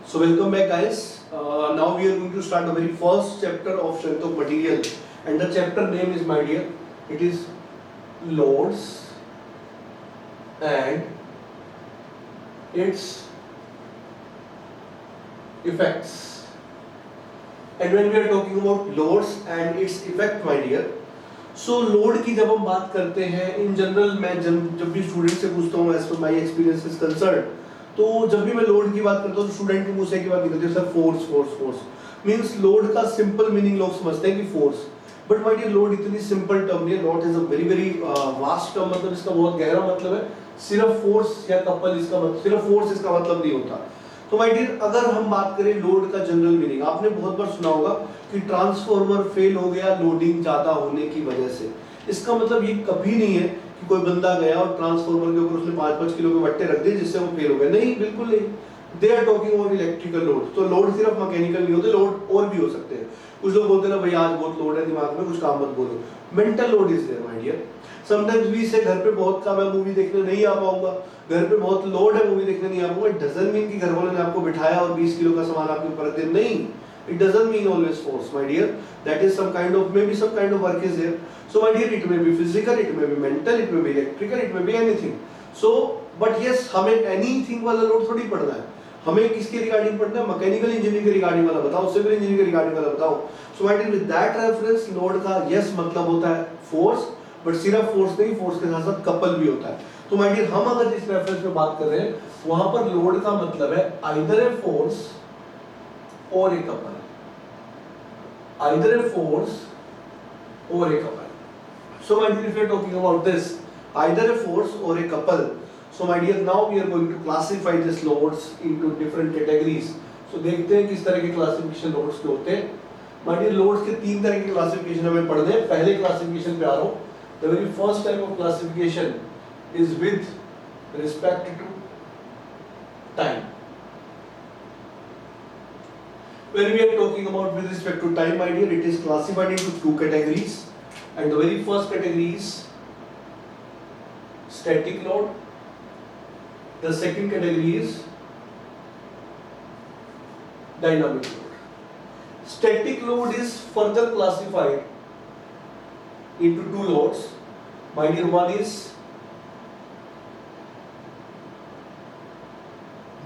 So welcome back guys. Now we are going to start the very first chapter of strength of material, and the chapter name is, my dear, it is loads and its effects. And when we are talking about loads and its effect, my dear, so load की जब हम बात करते हैं in general, मैं जब भी student से पूछता हूँ as per my experience is concern, तो जब भी मैं लोड की बात करता हूँ तो स्टूडेंट के मुंह से की बात निकलती है sir force force force. Means load का सिंपल मीनिंग लोग समझते हैं कि force, but my dear load इतनी सिंपल टर्म नहीं है। Load is a very very vast term, मतलब इसका बहुत गहरा मतलब है। सिर्फ फोर्स या कपल इसका मतलब, सिर्फ फोर्स इसका मतलब नहीं होता। तो माय डियर अगर हम बात करें लोड का जनरल मीनिंग, आपने बहुत बार सुना होगा कि ट्रांसफार्मर फेल हो गया लोडिंग ज्यादा होने की वजह से। इसका मतलब ये कभी नहीं है कि कोई बंदा गया और ट्रांसफार्मर के ऊपर उसने 5-5 किलो के बट्टे रख दिए जिससे वो फेल हो गया, नहीं, बिल्कुल नहीं। They are talking about electrical load. तो लोड सिर्फ मैकेनिकल नहीं होते, लोड और भी हो सकते हैं। कुछ लोग बोलते हैं ना भाई आज बहुत लोड है दिमाग में, कुछ काम मत बोलो। Mental load is there my dear. Sometimes we say घर पे बहुत काम है, मूवी देखने नहीं आ पाऊंगा, घर पे बहुत लोड है, मूवी देखने नहीं आ पाऊंगा। इट डजंट मीन कि घर वालों ने आपको बिठाया और 20 किलो का सामान आपके ऊपर रख दिया, नहीं। It doesn't mean always force, my dear. That is some kind of, maybe some kind of work is there. So my dear, it may be physical, it may be mental, it may be electrical, it may be anything. So, but yes, हमें anything वाला load थोड़ी पढ़ना है। हमें किसके regarding पढ़ना है? Mechanical engineering के रिगार्डिंग वाला बताओ, सिविल इंजीनियरिंग के रिगार्डिंग वाला बताओ। So my dear, with that reference, load का yes मतलब होता है फोर्स, बट सिर्फ फोर्स नहीं, फोर्स के साथ साथ कपल भी होता है। तो my dear, हम अगर जिस रेफरेंस में बात कर रहे हैं वहां पर लोड का मतलब है either a force or a couple. Either a force or a couple. So my dear, if we are talking about this, either a force or a couple, so my dear, now we are going to classify these loads into different categories. So देखते हैं किस तरह के classification loads के होते हैं। My dear, loads के 3 तरह के क्लासिफिकेशन हमें पढ़ने हैं। पहले क्लासिफिकेशन पे आ रहा हूँ। The very first type of classification is with respect to time. When we are talking about with respect to time, my dear, it is classified into 2 categories, and the very first category is static load. The second category is dynamic load. Static load is further classified into 2 loads, my dear. One is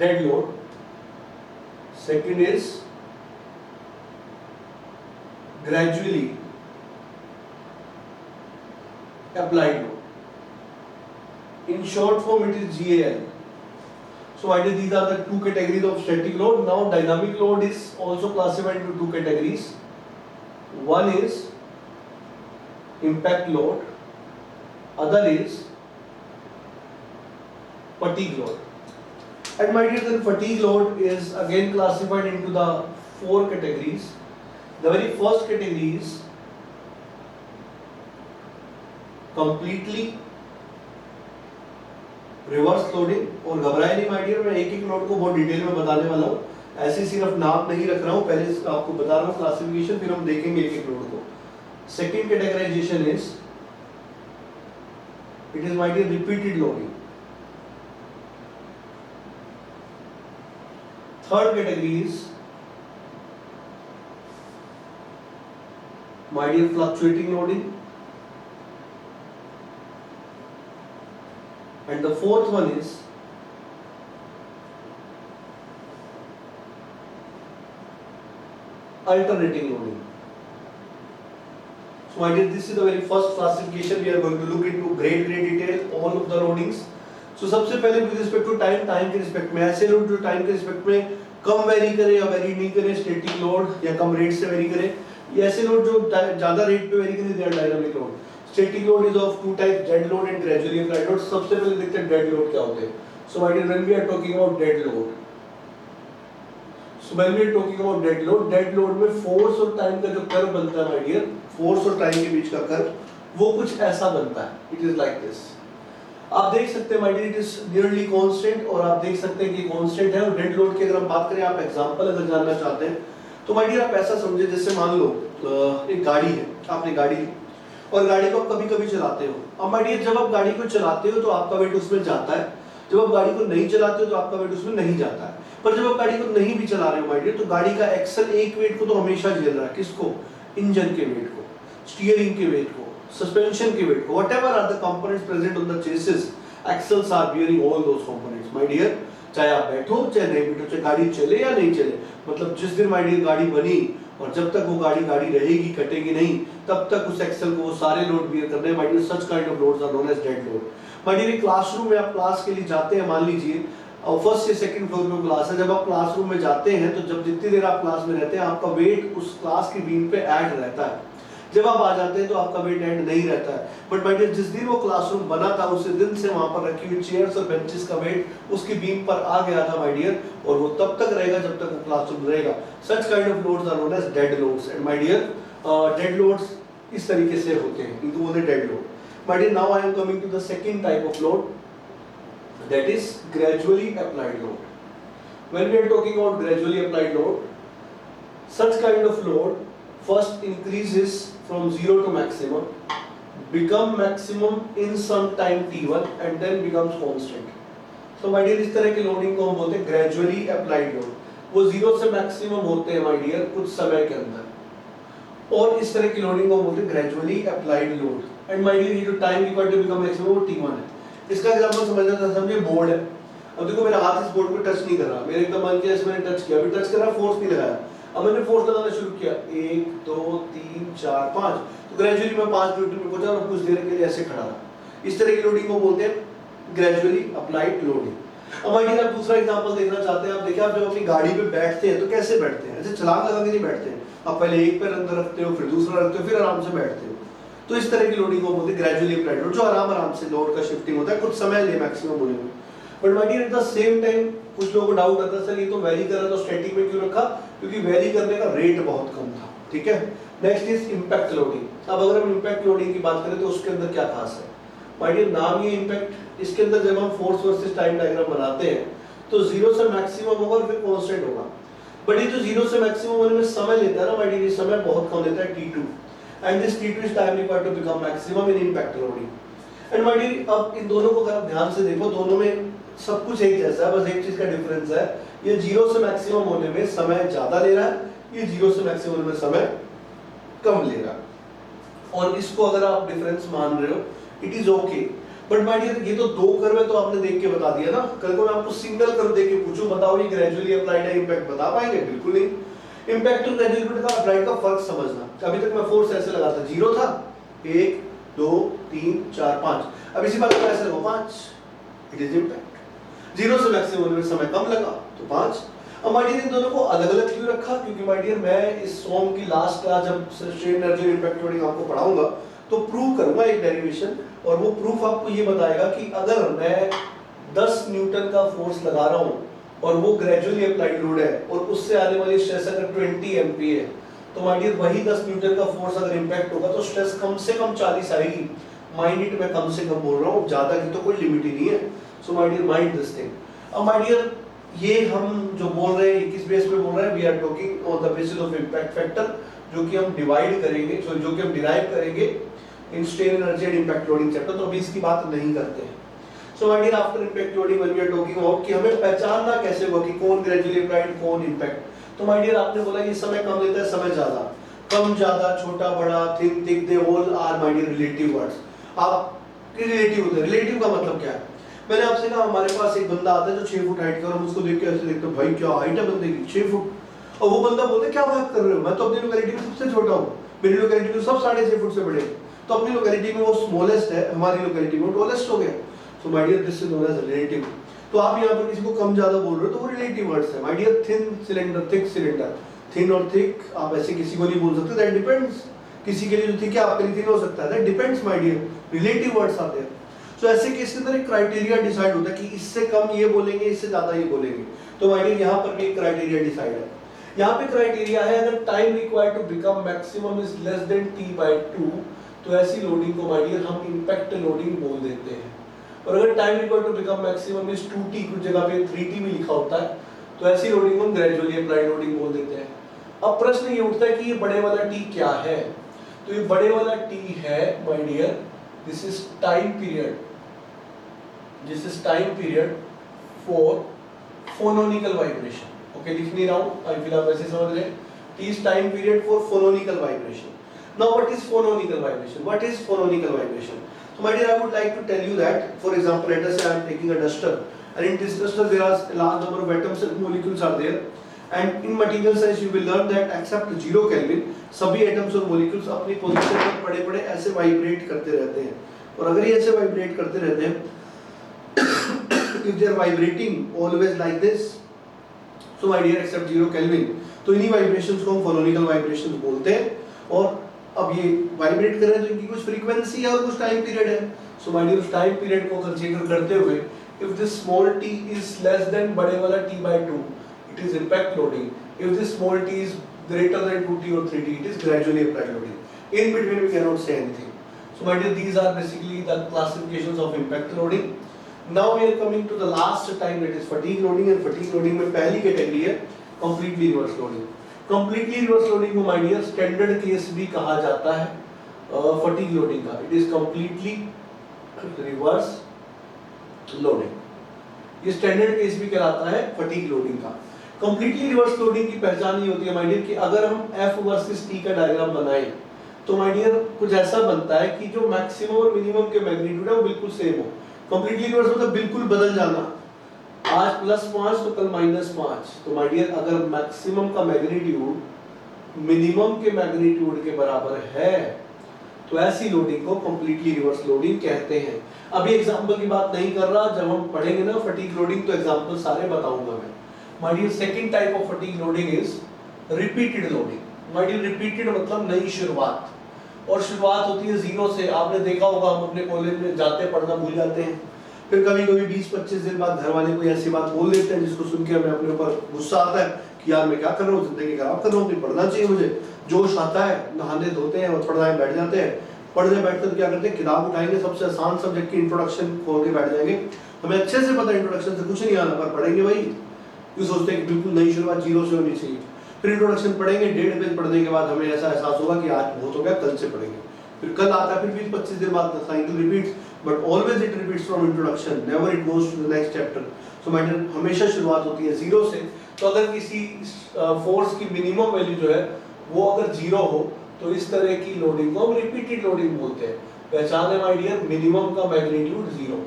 dead load, second is gradually applied load. In short form, it is GAL. So I did, these are the 2 categories of static load. Now dynamic load is also classified into 2 categories. One is impact load, other is fatigue load. And my dear, then fatigue load is again classified into the 4 categories. The very first category is completely reverse loading. और घबराए नहीं my dear, मैं एक-एक load को बहुत detail में बताने वाला हूँ। ऐसे सिर्फ नाम नहीं रख रहा हूँ, पहले आपको बता रहा हूँ क्लासिफिकेशन, फिर हम देखेंगे एक-एक लोड को। Second categorization is, it is my dear repeated loading. Third category is my dear fluctuating loading, and the fourth one is alternating loading. So my dear, this is the very first classification. We are going to look into great detail all of the loadings. So सबसे पहले with respect to time, time के respect में ऐसे load जो time के respect में कम very करे या वेरी नहीं करे, स्टैटिक लोड, या कम रेट से वेरी करे, ये ऐसे लोड जो ज्यादा रेट पे वेरी करे, they are dynamic load. Static load is of 2 types, dead load and gradually applied load. सबसे पहले देखते हैं डेड लोड क्या होते हैं। So my dear, when we are talking about dead load, so when we are talking about dead load में force और time का जो कर्व बनता है माय डियर, फोर्स और टाइम के बीच का कर्व, वो कुछ ऐसा बनता है। It is like this. आप देख सकते हैं my dear, it is nearly constant, और आप देख सकते हैं कि कांस्टेंट है। और डेड लोड की अगर हम बात करें, आप एग्जांपल अगर जानना चाहते हैं तो माय डियर आप ऐसा समझे, जैसे मान लो एक गाड़ी है, आपने गाड़ी ली और गाड़ी को आप कभी-कभी चलाते हो। अब माय डियर, जब आप गाड़ी को चलाते हो तो आपका वेट उसमें जाता है, जब आप गाड़ी को नहीं चलाते हो तो आपका वेट उसमें नहीं जाता है, पर जब आप गाड़ी को नहीं भी चला रहे हो माय डियर, तो गाड़ी का एक्सल एक वेट को तो हमेशा झेल रहा है। किसको? इंजन के वेट को, स्टीयरिंग के वेट को, सस्पेंशन के वेट को, whatever are the components present on the chassis, axles are bearing all those components my dear. चाहे आप बैठो चाहे नहीं बैठो, चाहे गाड़ी चले या नहीं चले, मतलब जिस दिन माय डियर गाड़ी बनी और जब तक वो गाड़ी रहेगी, कटेगी नहीं, तब तक उस एक्सल को वो सारे लोड बियर करने हैं my dear. Such kind of loads are known as dead load my dear. Classroom में आप क्लास के लिए जाते हैं, मान लीजिए और फर्स्ट से सेकंड फ्लोर पे क्लास है, जब आप क्लासरूम में जाते हैं तो जब जितनी देर आप क्लास में रहते हैं आपका वेट उस क्लास की बीम पे ऐड रहता है। जब आप आ जाते हैं तो आपका वेट ऐड नहीं रहता है। बट माय डियर, जिस दिन वो क्लासरूम बना था उसी दिन से वहां पर रखी हुई चेयर्स और बेंचेस का वेट उसकी बीम पर आ गया था माय डियर, और वो तब तक रहेगा जब तक वो क्लासरूम रहेगा। Such kind of loads are known as dead loads and my dear dead loads इस तरीके से होते हैं, इनको बोलते हैं dead load. My dear, now I am coming to the second type of load, that is gradually applied load. When we are talking about gradually applied load, such kind of load first increases from 0 to maximum, become maximum in some time t1 and then becomes constant. So my dear, इस तरह के loading को हम बोलते हैं gradually applied load। वो 0 से maximum होते हैं my dear कुछ समय के अंदर, और इस तरह की लोडिंग को हम बोलते हैं gradually applied load। And my dear, ये जो time required to become maximum वो t1 है। इसका एग्जांपल समझना था, समझिए बोर्ड है, अब देखो मेरा हाथ इस बोर्ड को टच नहीं कर रहा, मेरे एकदम मन किया मैंने टच किया, अभी टच कर रहा, फोर्स नहीं लगाया, अब मैंने फोर्स लगाना शुरू किया 1 2 3 4 5, तो ग्रेजुअली मैं 5 न्यूटन पे पहुंचा और कुछ देर के लिए ऐसे खड़ा रहा। इस तरह की लोडिंग को बोलते हैं ग्रेजुअली अप्लाइड लोडिंग। अब आइए आप दूसरा एग्जांपल देखना चाहते हैं। आप देखिए, आप जब अपनी गाड़ी पे बैठते हैं तो कैसे बैठते हैं? ऐसे छलांग लगा के नहीं बैठते हैं, आप पहले एक पैर अंदर रखते हो, फिर दूसरा रखते हो, फिर आराम से बैठते हो। तो इस तरह की लोडिंग को बोलते हैं ग्रेजुअली अप्लाइड लोड, जो आराम से लोड का शिफ्टिंग होता है, कुछ समय ले मैक्सिमम होने में। But my dear, at the same time कुछ लोगों को डाउट आता है, सर ये तो वैरी कर रहा है तो स्टैटिक में क्यों रखा? क्योंकि वैरी करने का रेट बहुत कम था। ठीक है, नेक्स्ट इज इंपैक्ट लोडिंग। अब अगर हम इंपैक्ट लोडिंग की बात करें तो उसके अंदर क्या खास है? माय डियर, नाम ये इंपैक्ट, इसके अंदर जब हम फोर्स वर्सेस टाइम डायग्राम बनाते हैं तो 0 से मैक्सिमम होगा और फिर कांस्टेंट होगा। बट ये जो 0 से मैक्सिमम होने में समय लेता है ना माय डियर, ये समय बहुत कम लेता है, t2, and this t2 is time required to become maximum in impact loading. And my dear, अब इन दोनों को अगर आप ध्यान से देखो, दोनों में सब कुछ एक जैसा है, बस एक चीज का डिफरेंस है, ये 0 से मैक्सिमम होने में समय ज्यादा ले रहा है, ये 0 से मैक्सिमम होने में समय कम ले रहा है। और इसको अगर आप डिफरेंस मान रहे हो, it is okay. But my dear, ये तो दो कर्व है तो आपने देख के बता दिया ना। कल को मैं आपको सिंगल कर्व देख के पूछूं, बताओ ये ग्रेजुअली अप्लाइड है, इंपैक्ट बता पाएंगे? बिल्कुल नहीं। इंपैक्ट और ग्रेजुअली का अप्लाइड का फर्क समझना। अभी तक मैं फोर्स ऐसे लगाता, 0 था, 1 2 3 4 5, अब इसी बात को ऐसे लगाओ 5, इट इज इंपैक्ट। 0 से मैक्सिमम होने में समय कम लगा तो 5। अब माय डियर, इन दोनों को अलग अलग क्यों रखा? क्योंकि माय डियर, मैं इस सोम की लास्ट क्लास जब स्ट्रेन एनर्जी और इंपैक्ट लोडिंग आपको पढ़ाऊंगा तो प्रूव करूंगा एक डेरिवेशन, और वो प्रूफ आपको ये बताएगा कि अगर मैं 10 न्यूटन का फोर्स लगा रहा हूं और वो ग्रेजुअली अप्लाइड लोड है और उससे आने वाली स्ट्रेस अगर 20 MPa है, तो माय डियर वही 10 न्यूटन का फोर्स अगर इंपैक्ट होगा तो स्ट्रेस कम से कम 40 आएगी। माइंड इट, मैं कम से कम बोल रहा हूँ, ज्यादा की तो कोई लिमिट ही नहीं है। So my dear, mind this thing. अब माय डियर, ये हम जो बोल रहे हैं किस बेस पे बोल रहे हैं? We are talking on the basis of impact factor, जो कि हम डिवाइड करेंगे, जो कि हम डिराइव करेंगे in strain energy and impact loading chapter, तो अभी इसकी बात नहीं करते हैं। So my dear, after impact loading when we are talking about कि हमें पहचानना कैसे होगा कि कौन ग्रेजुअली अप्लाइड कौन इंपैक्ट। तो माय डियर, आपने बोला ये समय कम लेता है, समय ज्यादा, कम ज्यादा, छोटा बड़ा, thin thick, they all are my dear relative words. आप रिलेटिव होते हैं। रिलेटिव का मतलब क्या है? मैंने आपसे कहा हमारे पास एक बंदा आता है जो 6 फुट हाइट का, हम उसको देख के ऐसे देखते हैं, भाई क्या हाइट है बंदे की, 6 फुट। और वो बंदा बोलता है क्या बात कर रहे हो, मैं तो अपनी लोकेलिटी में सबसे छोटा हूँ, मेरी लोकेलिटी में सब 6.5 फुट से बड़े, तो अपनी लोकेलिटी में वो स्मॉलेस्ट है, हमारी लोकेलिटी में वो टॉलेस्ट हो गया। So my dear, this is known as relative. तो आप यहाँ पर किसी को कम ज्यादा बोल रहे हो तो वो रिलेटिव वर्ड्स है। My dear, thin cylinder, thick cylinder, thin और थिक आप ऐसे किसी को नहीं बोल सकते, दैट डिपेंड्स। किसी के लिए जो थिक है आपके लिए थिन हो सकता है, that depends my dear, relative words आते हैं। सो ऐसे केस के अंदर एक क्राइटेरिया डिसाइड होता है कि इससे कम ये बोलेंगे, इससे ज्यादा ये बोलेंगे। तो माय डियर, यहाँ पर भी एक क्राइटेरिया डिसाइड है। यहाँ पे क्राइटेरिया है, अगर time required to become maximum is less than t/2, तो ऐसी लोडिंग को माय डियर हम इंपैक्ट लोडिंग बोल देते हैं। और अगर time required to become maximum is 2t, कुछ जगह पे 3t भी लिखा होता है, तो ऐसी लोडिंग को हम ग्रेजुअली अप्लाइड लोडिंग बोल देते हैं। अब प्रश्न ये उठता है कि ये बड़े वाला t क्या है? तो ये बड़े वाला t है my dear, this is time period. This is time period for फोनोनिकल वाइब्रेशन. ओके, लिख नहीं रहा हूँ, आई फिल आप वैसे समझ रहे हैं. T is time period for phononical vibration. Now what is phononical vibration? What is phononical vibration? So my dear, I would like to tell you that, for example, let us say I am taking a duster, and in this duster there are a large number of atoms and molecules are there, and in material science you will learn that except 0 Kelvin सभी atoms और molecules अपनी position पर पड़े-पड़े ऐसे vibrate करते रहते हैं. और अगर ये ऐसे vibrate करते रहते हैं, if they are vibrating always like this, so my dear, except 0 Kelvin, तो इन्हीं वाइब्रेशंस को हम फोनोनिकल वाइब्रेशंस बोलते हैं. और अब ये वाइब्रेट कर रहे हैं तो इनकी कुछ फ्रीक्वेंसी है और कुछ टाइम पीरियड है. सो माय डियर, उस टाइम पीरियड को कंसीडर करते हुए, if this small t is less than बड़े वाला t/2, it is impact loading. If this small t is greater than 2t or 3t, it is gradually impact loading. In between we can not say anything. So my dear, these are basically the classifications of impact loading. Now we are coming to the last time, that is fatigue loading. And fatigue loading में पहली category है completely reverse loading. Completely reverse loading को my dear standard case भी कहा जाता है fatigue loading का. It is completely reverse loading. ये स्टैंडर्ड केस भी कहलाता है फटीग लोडिंग का. कंप्लीटली रिवर्स लोडिंग की पहचान ये होती है माय डियर कि अगर हम F वर्सेस T का डायग्राम बनाएं तो माय डियर कुछ ऐसा बनता है कि जो मैक्सिमम और मिनिमम के मैग्नीट्यूड है वो बिल्कुल सेम हो. कंप्लीटली रिवर्स मतलब बिल्कुल बदल जाना. आज +5 तो कल -5. तो माय डियर, अगर मैक्सिमम का मैग्नीट्यूड मिनिमम के मैग्नीट्यूड के बराबर है तो ऐसी लोडिंग को कंप्लीटली रिवर्स लोडिंग कहते हैं. अभी एग्जांपल की बात नहीं कर रहा, जब हम पढ़ेंगे ना फटीग लोडिंग तो एग्जांपल सारे बताऊंगा मैं. My dear, second type of fatigue loading is repeated loading. My dear, repeated मतलब नई शुरुआत. और शुरुआत होती है 0 से. आपने देखा होगा, हम अपने कॉलेज में जाते पढ़ना भूल जाते हैं, फिर कभी-कभी 20-25 दिन बाद घर वाले कोई ऐसी बात बोल देते हैं जिसको सुन के हमें अपने ऊपर गुस्सा आता है कि यार मैं क्या कर रहा हूँ, जिंदगी खराब कर रहा हूँ, पढ़ना चाहिए मुझे. जोश आता है, नहाने धोते हैं और पढ़ने बैठ जाते हैं. पढ़ने बैठकर क्या करते हैं, किताब उठाएंगे, सबसे आसान सब्जेक्ट की इंट्रोडक्शन खोल के बैठ जाएंगे. हमें अच्छे से पता है इंट्रोडक्शन से कुछ नहीं आना, पर पढ़ेंगे भाई. ये सोचते हैं कि बिल्कुल नई शुरुआत 0 से होनी चाहिए. फिर इंट्रोडक्शन पढ़ेंगे, 1.5 पेज पढ़ने के बाद हमें ऐसा एहसास होगा कि आज बहुत हो गया, कल से पढ़ेंगे. फिर कल आता है, फिर 20-25 दिन बाद the cycle repeats, but always it repeats from introduction, never it goes to the next chapter. So my dear, हमेशा शुरुआत होती है 0 से. तो अगर किसी फोर्स की मिनिमम वैल्यू जो है वो अगर 0 हो तो इस तरह की लोडिंग को हम रिपीटेड लोडिंग बोलते हैं. पहचान है माय डियर, मिनिमम का magnitude 0.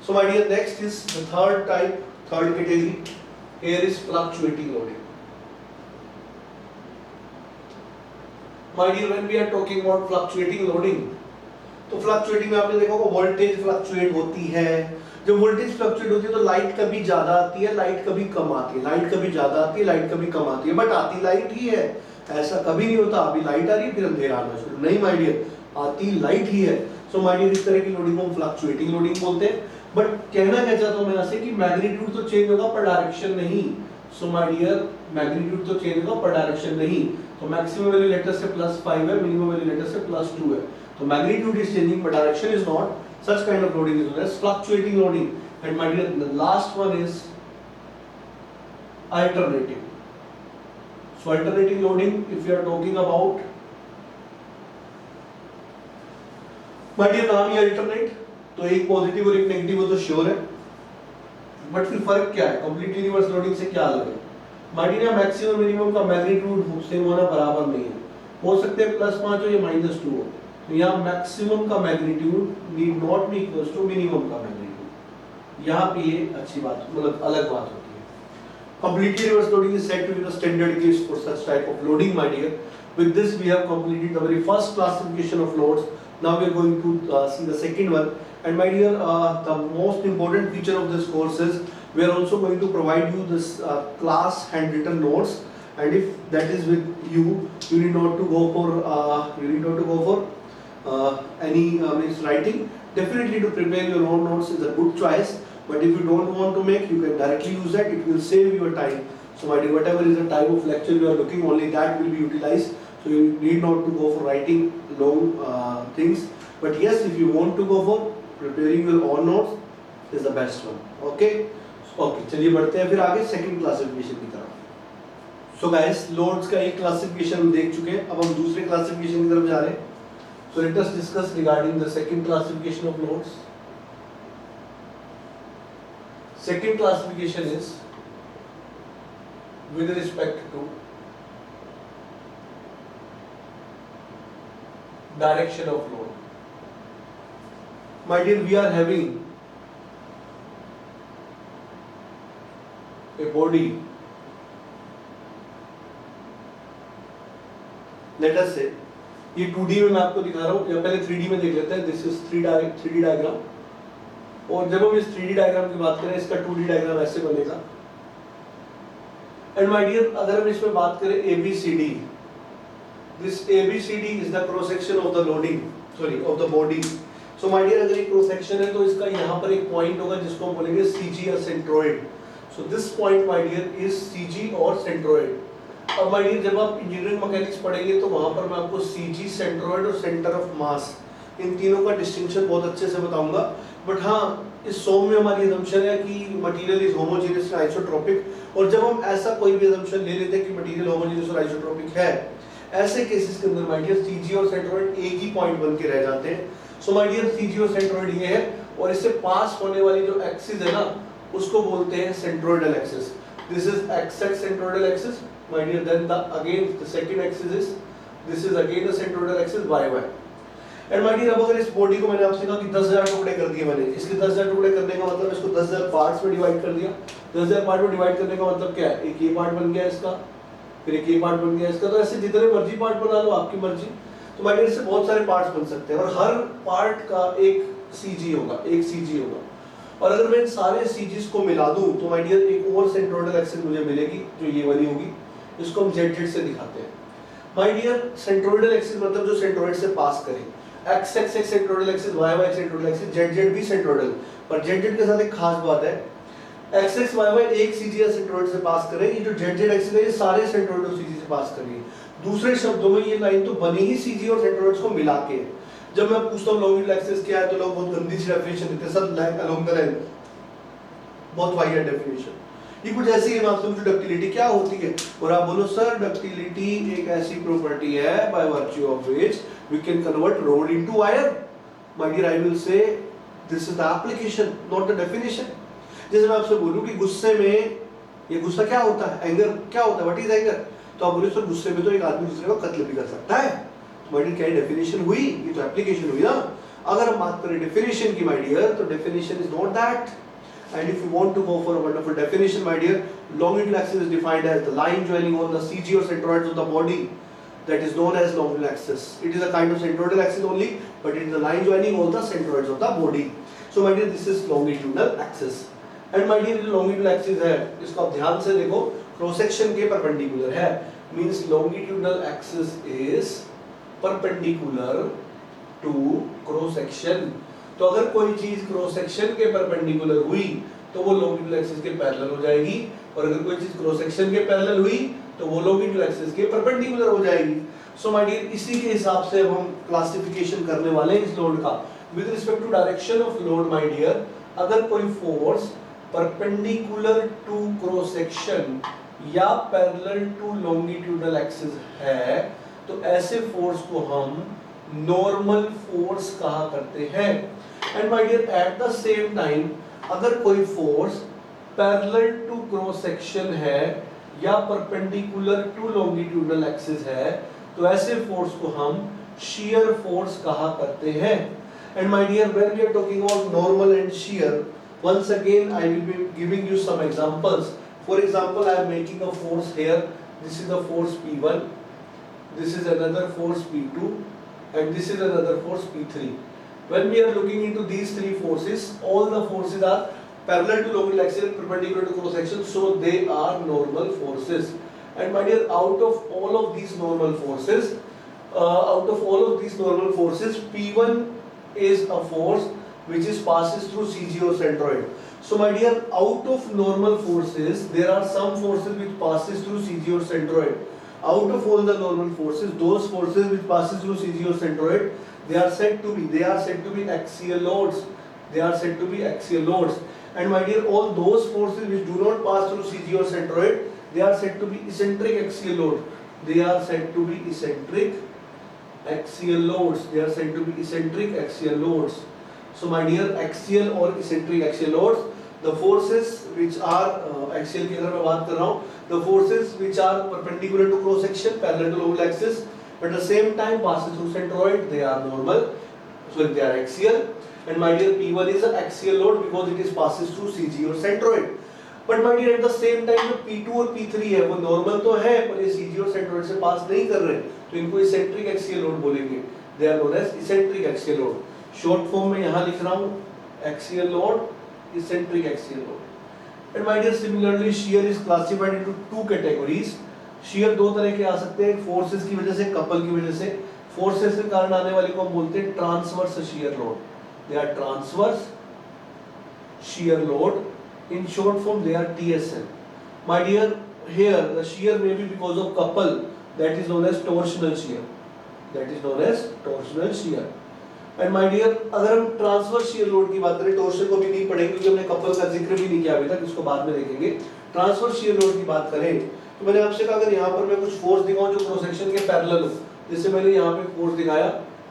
So my dear, next is the third type, third category. Here is fluctuating loading. My dear, when we are talking about fluctuating loading, तो फ्लक्चुएटिंग में आपने देखा होगा वोल्टेज फ्लक्चुएट होती है. जब वोल्टेज फ्लक्चुएट होती है तो लाइट कभी ज्यादा आती है, लाइट कभी कम आती है. लाइट कभी ज्यादा आती है, लाइट कभी कम आती है, बट आती लाइट ही है. ऐसा कभी नहीं होता अभी लाइट आ रही है फिर अंधेरा आना शुरू. नहीं माय डियर, आती लाइट ही है. सो माय डियर, इस तरह की लोडिंग को हम फ्लक्चुएटिंग लोडिंग बोलते हैं. बट कहना क्या चाहता हूं मैं यहाँ से कि मैग्नीट्यूड तो चेंज होगा पर डायरेक्शन नहीं. सो माय डियर, मैग्नीट्यूड तो चेंज होगा पर डायरेक्शन नहीं. तो मैक्सिमम वैल्यू लेटर से +5 है, मिनिमम वैल्यू लेटर से +2 है. So magnitude is changing but direction is not. Such kind of loading is known as fluctuating loading. And my dear, the last one is alternating. So alternating loading, if you are talking about, my dear, नाम ही alternate, तो एक positive और एक negative हो तो sure है. But फिर फर्क क्या है, कंप्लीटली रिवर्स लोडिंग से क्या अलग है? my dear, मैक्सिमम मिनिमम का मैग्नीट्यूड सेम होना बराबर नहीं है. हो सकते हैं +5 हो या -2 हो. तो यहाँ मैक्सिमम का magnitude need not be equals to minimum का मैग्नीट्यूड. यहाँ पे ये अच्छी बात, मतलब अलग बात होती है. Completely reverse loading is said to be the standard case for such type of loading, my dear. With this, we have completed the very first classification of loads. Now we are going to see the second one. And my dear, the most important feature of this course is we are also going to provide you this class handwritten notes. And if that is with you, you need not to go for any means writing. Definitely to prepare your own notes is a good choice, but if you don't want to make, you can directly use that. It will save your time. So my dear, whatever is the type of lecture you are looking, only that will be utilized. So you need not to go for writing long things. But yes, if you want to go for preparing your own notes, is the best one. Okay, चलिए बढ़ते हैं फिर आगे second classification की तरफ. So guys, loads का एक classification हम देख चुके हैं, अब हम दूसरे क्लासिफिकेशन की तरफ जा रहे हैं. So let us discuss regarding the second classification of loads. Second classification is with respect to direction of load. My dear, we are having a body, let us say, ये 2D में मैं आपको दिखा रहा हूँ, या पहले 3D में देख लेते हैं. This is 3D diagram. और जब हम इस 3D डायग्राम की बात करें, इसका 2D डायग्राम ऐसे बनेगा. एंड माय डियर, अगर हम इसमें बात करें ABCD, this ABCD is the cross section of the loading, sorry of the body. So my dear, अगर ये क्रॉस सेक्शन है तो इसका यहाँ पर एक पॉइंट होगा जिसको हम बोलेंगे CG या centroid. So this point my dear is CG और सेंट्रोइड. अब माय डियर, जब आप इंजीनियरिंग मैकेनिक्स पढ़ेंगे तो वहां पर मैं आपको CG, सेंट्रोइड और सेंटर ऑफ मास, इन तीनों का डिस्टिंक्शन बहुत अच्छे से बताऊंगा. बट हाँ, इस सॉन्ग में हमारी असम्पशन है कि material is homogeneous and isotropic. और जब हम ऐसा कोई भी असम्पशन ले लेते हैं कि मटेरियल होमोजेनियस और आइसोट्रोपिक है, ऐसे केसेस के अंदर माय डियर CG और सेंट्रोइड एक ही पॉइंट बन के रह जाते हैं. सो माय डियर, CG और सेंट्रोइड ये है, और इससे पास होने वाली जो एक्सिस है ना, उसको बोलते हैं centroidal axis. This is x centroidal axis. My dear, then the second axis is, this is again the centroidal axis y. And my dear, अब अगर इस बॉडी को मैंने आपसे कहा कि 10,000 टुकड़े कर दिए मैंने, इसके 10,000 टुकड़े करने का मतलब इसको 10,000 पार्ट्स में डिवाइड कर दिया. 10,000 पार्ट में डिवाइड करने का मतलब क्या है? एक ये पार्ट बन गया इसका, फिर एक ये पार्ट बन गया इसका. तो ऐसे जितने मर्जी पार्ट बना लो, आपकी मर्जी. तो my dear, इससे बहुत सारे पार्ट्स बन सकते हैं और हर पार्ट का एक CG होगा, एक CG होगा. और अगर मैं इन सारे CGs को मिला दूं तो my dear, एक और सेंट्रोइडल एक्सिस मुझे मिलेगी जो ये वाली होगी. इसको हम ZZ से दिखाते हैं. माय डियर, सेंट्रोइडल एक्सिस मतलब जो सेंट्रोइड से पास करे. X centroidal axis, Y centroidal axis, ZZ भी सेंट्रोइडल. पर ZZ के साथ एक खास बात है, X Y एक CG या सेंट्रोइड से पास करे. ये जो ZZ एक्सिस है, ये सारे सेंट्रोइड और CG से पास करेगी. दूसरे शब्दों में ये लाइन तो बनी ही CG और सेंट्रोइड्स को मिला के. जब मैं पूछता हूँ लॉन्गिट्यूडल एक्सिस क्या है, तो लोग बहुत गंदी सी डेफिनेशन देते हैं, सब लाइन अलोंग द लाइन, बहुत वाइड डेफिनेशन. ये कुछ ऐसी है. मैं आपसे पूछूं डक्टिलिटी क्या होती है, और आप बोलो सर डक्टिलिटी एक ऐसी प्रॉपर्टी है by virtue of which we can convert rod into wire. My dear, I will say this is the application, not the definition. जैसे मैं आपसे बोलूं कि गुस्से में, ये गुस्सा क्या होता है, एंगर क्या होता है, व्हाट इज एंगर, तो आप बोले सर गुस्से में तो एक आदमी दूसरे को कत्ल भी कर सकता है. माय डियर, क्या डेफिनेशन हुई? ये तो एप्लीकेशन हुई ना. अगर हम बात करें डेफिनेशन की माय डियर, तो definition is not that. And if you want to go for a wonderful definition, my dear, longitudinal axis is defined as the line joining all the CG or centroids of the body, that is known as longitudinal axis. It is a kind of centroidal axis only, but it is the line joining all the centroids of the body. So my dear, this is longitudinal axis. And my dear, जो longitudinal axis है, इसको आप ध्यान से देखो, cross section के perpendicular है, means longitudinal axis is perpendicular to cross section. तो अगर कोई चीज क्रॉस सेक्शन के परपेंडिकुलर हुई तो वो लॉन्गिट्यूडल एक्सिस के पैरेलल हो जाएगी, और अगर कोई चीज क्रॉस सेक्शन के पैरेलल हुई तो वो लॉन्गिट्यूडल एक्सिस के परपेंडिकुलर हो जाएगी. सो माय डियर, इसी के हिसाब से अब हम क्लासिफिकेशन करने वाले हैं इस लोड का with respect to direction of load. My dear, अगर कोई force perpendicular to cross section या पैरेलल टू लॉन्गिट्यूडल एक्सिस है, तो ऐसे फोर्स को हम नॉर्मल फोर्स कहा करते हैं. And my dear, at the same time अगर कोई force parallel to cross section है या परपेंडिकुलर टू लॉन्गिट्यूडल एक्सिस है, तो ऐसे फोर्स को हम shear फोर्स कहा करते हैं. And my dear, when we are talking about normal and shear, once again I will be giving you some examples. For example, I am making a force here. This is the force P1, this is another force P2, and this is another force P3. When we are looking into these three forces, all the forces are parallel to longitudinal axis, perpendicular to cross section, so they are normal forces. And my dear, out of all of these normal forces, P1 is a force which is passes through CG or centroid. So my dear, out of normal forces, there are some forces which passes through CG or centroid. Out of all the normal forces, those forces which passes through CG or centroid, they are said to be axial loads. They are said to be axial loads. And my dear, all those forces which do not pass through CG or centroid, they are said to be eccentric axial load. They are said to be eccentric axial loads. They are said to be eccentric axial loads. So my dear, axial or eccentric axial loads, The forces which are axial की अगर मैं बात कर रहा हूँ, the forces which are perpendicular to cross section, parallel to oval axis, but at the same time passes through centroid, they are normal, so they are axial. And my dear, P1 is an axial load because it is passes through CG or centroid. But my dear, at the same time जो P2 और P3 है वो normal तो है, पर ये CG और centroid से पास नहीं कर रहे, तो इनको eccentric axial load बोलेंगे. They are known as eccentric axial load. Short form में यहाँ लिख रहा हूँ axial load, eccentric axial load. And my dear, similarly shear is classified into two categories. shear दो तरह के आ सकते हैं, forces की वजह से, couple की वजह से. forces के कारण आने वाले को हम बोलते हैं transverse shear load. They are transverse shear load. In short form they are TSL. My dear, here the shear may be because of couple, that is known as torsional shear. That is known as torsional shear. And my dear, अगर हम transverse shear load की बात करें, torsion को भी नहीं पढ़ेंगे क्योंकि हमने कपल का जिक्र भी नहीं किया अभी तक, इसको बाद में देखेंगे. ट्रांसवर्स shear लोड की बात करें तो मैंने आपसे कहा अगर यहाँ पर मैं कुछ फोर्स दिखाऊं जो क्रॉस सेक्शन के पैरेलल हो, जैसे मैंने यहाँ पे फोर्स दिखाया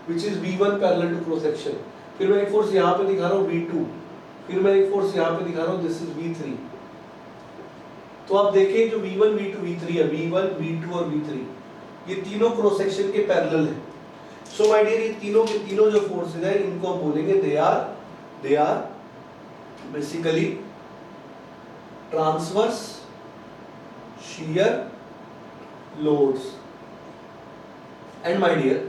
which is V1 parallel to cross section, फिर मैं एक फोर्स यहाँ पे दिखा रहा हूँ V2, फिर मैं एक फोर्स यहाँ पे दिखा रहा हूँ this is V3. तो आप देखें जो V1 V2 V3 है, V1 V2 और V3 ये तीनों क्रॉस सेक्शन के पैरेलल हैं. So my dear, ये तीनों के तीनों जो फोर्सेज हैं इनको हम बोलेंगे they are basically transverse shear loads. And my dear,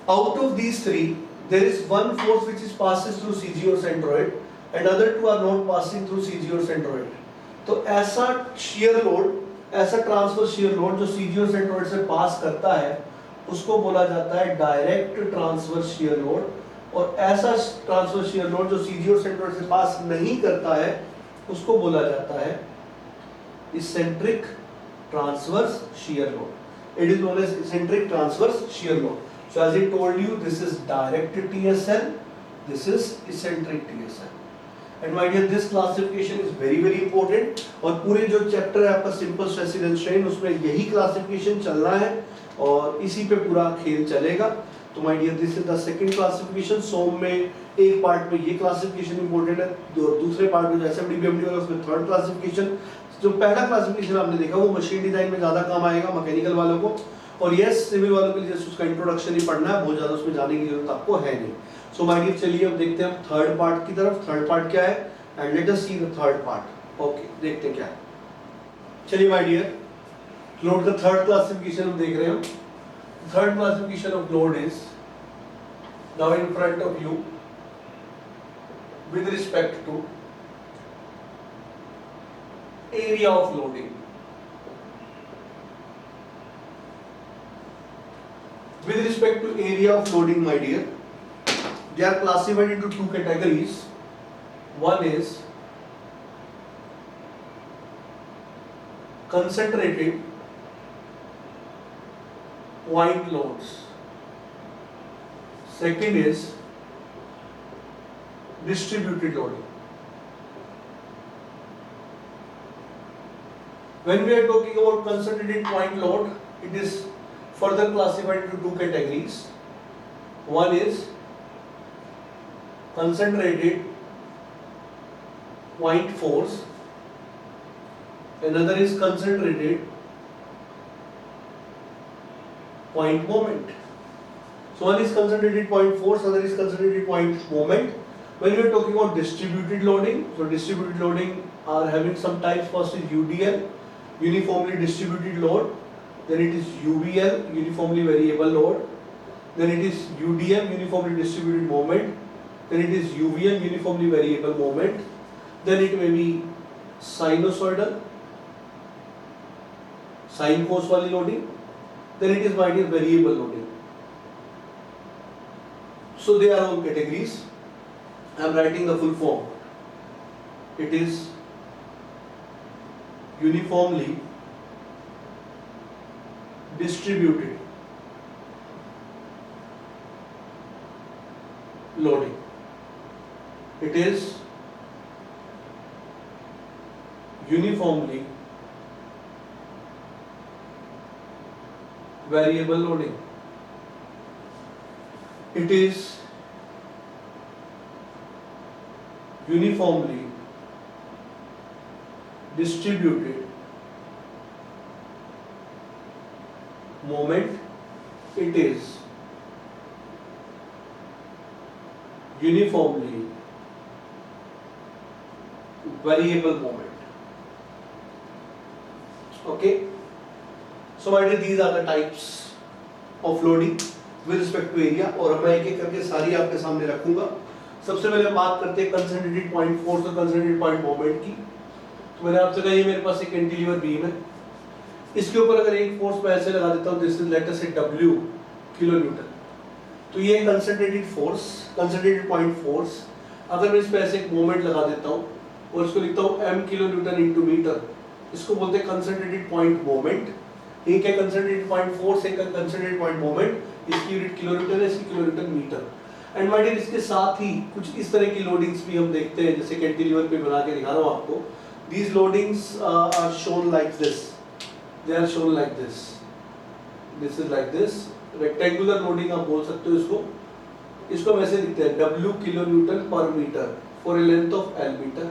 out of these three there is one force which is passes through CG or centroid and other two are not passing through CG or centroid. तो ऐसा shear load, ऐसा transverse shear load जो CG और centroid से पास करता है उसको बोला जाता है डायरेक्ट ट्रांसवर्स shear लोड, और ऐसा ट्रांसवर्स shear लोड जो सीजी और सेंट्रोइड से पास नहीं करता है उसको बोला जाता है eccentric transverse shear load. It is known as eccentric transverse shear load. So as I told you, this is direct TSL, this is eccentric TSL. And my dear, this classification is very very important. और पूरे जो chapter है आपका simple stress and strain उसमें यही classification चल रहा है और इसी पे पूरा खेल चलेगा. तो my dear, this is the second classification. सोम में एक पार्ट में ये क्लासिफिकेशन इंपॉर्टेंट है, दूसरे पार्ट में जो एसएमडी वाला उसमें थर्ड क्लासिफिकेशन. जो पहला क्लासिफिकेशन आपने देखा वो मशीन डिजाइन में ज्यादा काम आएगा मैकेनिकल वालों को, और यस सिविल वालों के लिए जस्ट उसका इंट्रोडक्शन ही पढ़ना है, बहुत ज्यादा उसमें जाने की जरूरत आपको है नहीं. सो माय डियर, चलिए अब देखते हैं हम थर्ड पार्ट की तरफ. थर्ड पार्ट क्या है and let us see the third part. Okay, देखते हैं क्या है. चलिए माय डियर, लोड का थर्ड क्लासिफिकेशन हम देख रहे हैं. Third classification of load is now in front of you with respect to area of loading. With respect to area of loading, my dear, they are classified into two categories. One is concentrated point loads. Second is distributed loading. When we are talking about concentrated point load, it is further classified into two categories. One is concentrated point force, another is concentrated point moment. So one is concentrated point force, other is concentrated point moment. When we are talking about distributed loading, so distributed loading are having some types. First is UDL, uniformly distributed load. Then it is UVL, uniformly variable load. Then it is UDM, uniformly distributed moment. Then it is UVM, uniformly variable moment. Then it may be sinusoidal, sine cos वाली loading. Then it is my dear variable loading. So they are all categories. I am writing the full form. It is uniformly distributed loading. It is uniformly variable loading. It is uniformly distributed moment, it is uniformly variable moment. Okay, so my dear, these are the types of loading with respect to area, और अब मैं एक एक करके सारी आपके सामने रखूंगा। सबसे पहले हम बात करते हैं कंसंट्रेटेड पॉइंट फोर्स और कंसंट्रेटेड पॉइंट मोमेंट की। तो मैंने आपसे कहा ये मेरे पास एक कैंटिलीवर बीम है, इसके ऊपर अगर एक फोर्स मैं ऐसे लगा देता हूँ, दिस इज लेट अस से W किलो न्यूटन, तो ये concentrated force, concentrated point force. अगर मैं इस पे ऐसे एक मोमेंट लगा देता हूँ और इसको लिखता हूँ m kilo newton into metre, इसको बोलते हैं कंसंट्रेटेड पॉइंट मोमेंट। एक है कंसंट्रेटेड पॉइंट फोर्स, एक है कंसंट्रेटेड पॉइंट मोमेंट, इसकी यूनिट किलो न्यूटन है, इसकी kilo newton metre. And my dear, इसके साथ ही कुछ इस तरह की लोडिंग्स भी हम देखते हैं, जैसे कैंटिलीवर पे बना के दिखा रहा हूँ आपको। These loadings are shown like this. They are shown like this. This is like this. Rectangular loading आप बोल सकते हो इसको। इसको हम ऐसे लिखते हैं W किलो न्यूटन पर metre for a length of L metre.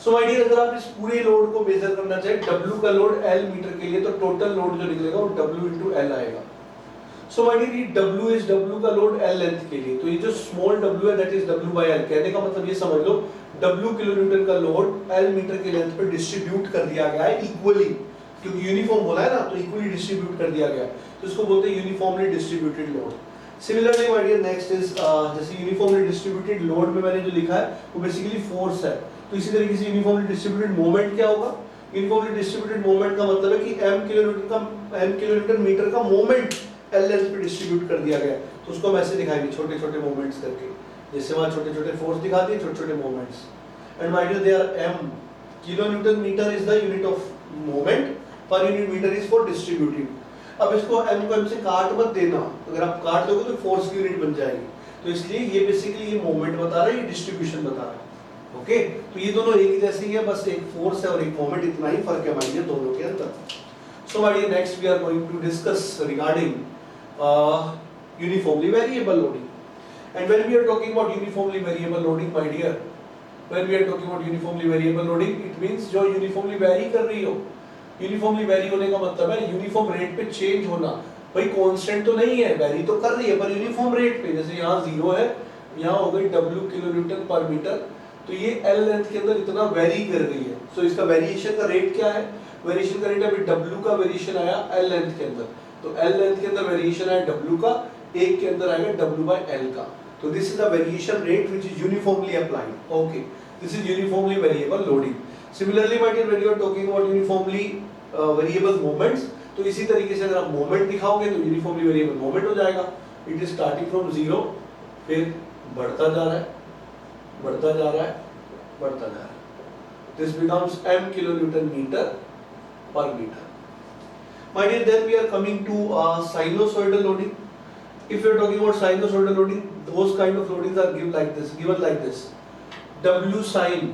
So my dear, अगर आप इस पूरे लोड को मेजर करना चाहें, W का लोड L मीटर के लिए, तो टोटल लोड जो निकलेगा वो W into L आएगा। So my dear, ये W is W का लोड L लेंथ के लिए, तो ये जो स्मॉल W है that is W by L। कहने का मतलब ये समझ लो, W किलो न्यूटन का लोड L मीटर के लेंथ पे डिस्ट्रीब्यूट कर दिया गया है इक्वली, क्योंकि यूनिफॉर्म बोला है ना, तो इक्वली डिस्ट्रीब्यूट कर दिया गया है, तो इसको बोलते हैं uniformly distributed load. Similarly my dear, next is जैसे यूनिफॉर्मली डिस्ट्रीब्यूटेड लोड में मैंने जो लिखा है वो बेसिकली फोर्स है, तो इसी तरीके से यूनिफॉर्मली डिस्ट्रीब्यूटेड मोमेंट क्या होगा? यूनिफॉर्मली डिस्ट्रीब्यूटेड मोमेंट का मतलब है कि m किलो न्यूटन मीटर का मोमेंट L लेंथ पे डिस्ट्रीब्यूट कर दिया गया, तो उसको हम ऐसे दिखाएंगे छोटे छोटे मोमेंट्स करके, जैसे वहां छोटे छोटे फोर्स दिखा दिए, छोटे छोटे moments. And my dear, they are m kilo newton metre is the unit of moment, per unit metre is for distributing. अब इसको m को m से काट मत देना, अगर आप काट दोगे तो फोर्स की यूनिट बन जाएगी, तो इसलिए ये बेसिकली ये मोमेंट बता रहा है, ये डिस्ट्रीब्यूशन बता रहा है। ओके, तो ये दोनों एक ही जैसे ही है, बस एक फोर्स है और एक मोमेंट, इतना ही फर्क है माय डियर दोनों के अंदर। So my dear, next we are going to discuss regarding uniformly variable loading. And when we are talking about uniformly variable loading, my dear, when we are talking about uniformly variable loading, it means जो uniformly vary कर रही हो। uniformly vary होने का मतलब है uniform rate पे change होना। भाई constant तो नहीं है, vary तो कर रही है, पर uniform rate पे, जैसे यहाँ 0 है, यहाँ हो गई W किलो न्यूटन पर मीटर, तो ये L लेंथ के अंदर इतना vary कर रही है। So इसका वेरिएशन का रेट क्या है? वेरिएशन का रेट अभी W का वेरिएशन आया L लेंथ के अंदर, तो L लेंथ के अंदर वेरिएशन है W का, एक के अंदर आएगा W by L का, तो this is the variation rate which is uniformly applied. Okay, this is uniformly variable loading. Similarly my dear, when you are talking about uniformly variable moments, तो इसी तरीके से अगर आप मोमेंट दिखाओगे तो यूनिफॉर्मली वेरिएबल मोमेंट हो जाएगा। इट इज स्टार्टिंग फ्रॉम 0, फिर बढ़ता जा रहा है, बढ़ता जा रहा है, बढ़ता जा रहा है, this becomes m kilo newton metre per metre. My dear, then we are coming to sinusoidal loading. If you are talking about sinusoidal loading, those kind of loadings are given like this, W sin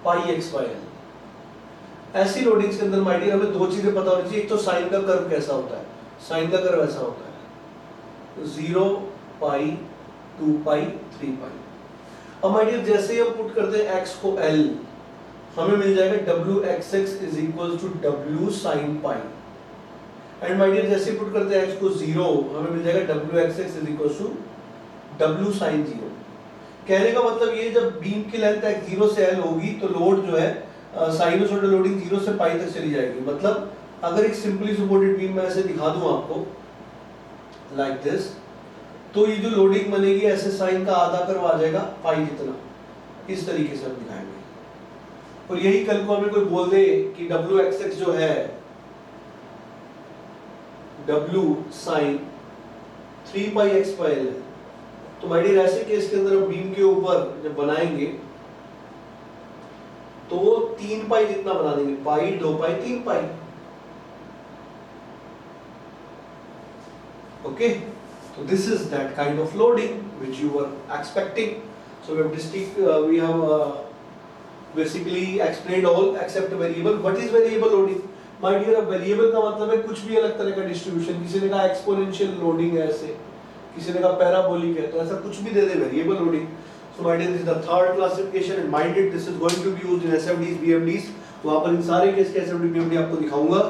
pi x by L। ऐसी loadings के अंदर my dear हमें दो चीजें पता होनी चाहिए, एक तो साइन का कर्व कैसा होता है, साइन का कर्व ऐसा होता है 0 पाई 2 पाई 3 पाई। अब my dear, जैसे ही हम पुट करते हैं x को L, हमें मिल जाएगा WXX is equals to W sin pi। And my dear, जैसे पुट करते हैं x को 0, हमें मिल जाएगा WXX is equals to W sin 0। कहने का मतलब ये, जब बीम की लेंथ x 0 से L होगी तो लोड जो है साइनोसॉइडल लोडिंग 0 से पाई तक चली जाएगी। मतलब अगर एक सिंपली सपोर्टेड बीम में ऐसे दिखा दूं आपको लाइक दिस, तो ये जो लोडिंग बनेगी ऐसे साइन का आधा कर्व आ जाएगा पाई जितना, इस तरीके से हम दिखाएंगे। और यही कल को हमें कोई बोल दे कि WXX जो है W sin 3 pi x by L है, तो माय डियर ऐसे केस के अंदर हम बीम के ऊपर जब बनाएंगे तो वो 3 पाई जितना बना देंगे, pi 2 pi 3 pi. Okay, so this is that kind of loading which you were expecting. So we have basically explained all except variable. What is variable loading? My dear, अब variable का मतलब है कुछ भी अलग तरह का डिस्ट्रीब्यूशन। किसी ने कहा एक्सपोनेंशियल लोडिंग है, ऐसे किसी ने कहा पैराबोलिक है, तो ऐसा कुछ भी दे दे variable loading. So my dear, this is the third classification and mind it, this is going to be used in SFDs, BMDs. वहाँ पर इन सारे केस के SFD, BMD आपको दिखाऊंगा,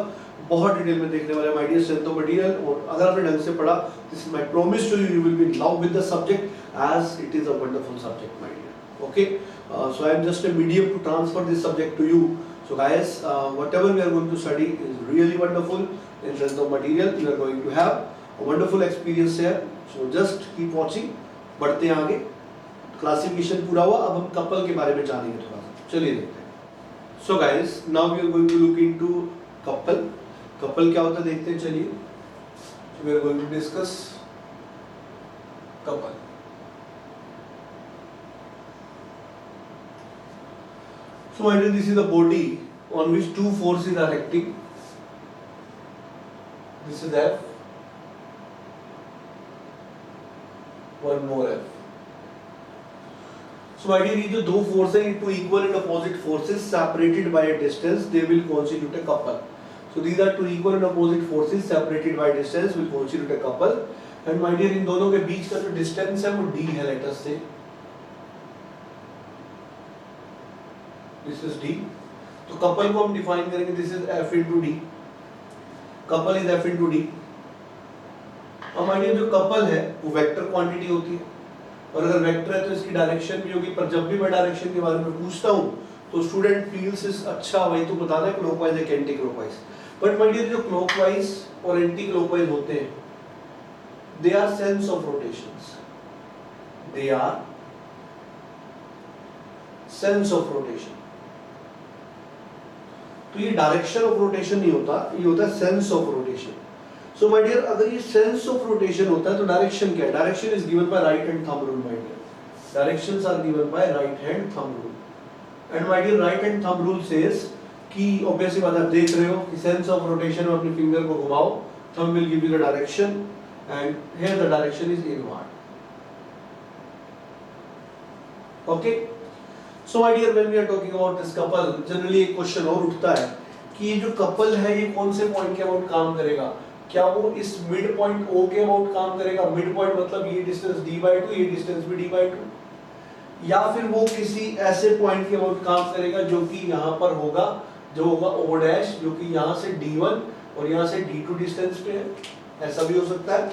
बहुत डिटेल में देखने वाले my dear strength of material. और अगर आपने ढंग से पढ़ा, this is my promise to you, you will be in love with the subject as it is a wonderful subject, my dear. Okay, so I am just a medium to transfer this subject to you. So guys, whatever we are going to study is really wonderful in strength of material. You are going to have a wonderful experience here. So just keep watching. बढ़ते हैं आगे. Classification पूरा हुआ, अब हम couple के बारे में जानेंगे थोड़ा सा. चलिए देखते हैं. So guys, now we are going to look into couple. Couple क्या होता है देखते हैं. चलिए. We are going to discuss couple. So my dear, this is the body on which two forces are acting. This is F. One more F. So my dear, ये जो दो force हैं, two equal and opposite forces separated by a distance, they will constitute a couple. So these are two equal and opposite forces separated by distance will constitute a couple. And my dear, इन दोनों के बीच का जो distance है वो D है, let us say. This is D. तो couple को हम define करेंगे, this is F into D. Couple is F into D. अब my dear, जो couple है वो वेक्टर क्वांटिटी होती है. और अगर वेक्टर है तो इसकी डायरेक्शन भी होगी, पर जब भी मैं डायरेक्शन के बारे में पूछता हूँ तो स्टूडेंट फील्स इस अच्छा वही तो बताना है क्लॉकवाइज है कि anti clockwise. But my dear, जो क्लॉकवाइज और एंटी क्लॉकवाइज होते हैं, they are sense of rotations. They are sense of rotation. तो ये डायरेक्शन ऑफ रोटेशन नहीं होता, ये होता है sense of rotation. So my dear, अगर ये sense of rotation होता है तो direction क्या है? Direction is given by right hand thumb rule, my dear. Directions are given by right hand thumb rule. And my dear, right hand thumb rule says कि obviously बात आप देख रहे हो कि sense of rotation में अपने finger को घुमाओ, thumb will give you the direction, and here the direction is inward. Okay? So my dear, when we are talking about this couple, generally एक question और उठता है कि ये जो couple है ये कौन से point के about काम करेगा? क्या वो इस मिड पॉइंट O के अबाउट काम करेगा? मिड पॉइंट मतलब ये डिस्टेंस D/2, ये डिस्टेंस भी D/2, या फिर वो किसी ऐसे पॉइंट के अबाउट काम करेगा जो कि यहाँ पर होगा, जो होगा O डैश, जो कि यहाँ से D1 और यहाँ से D2 डिस्टेंस पे है. ऐसा भी हो सकता है.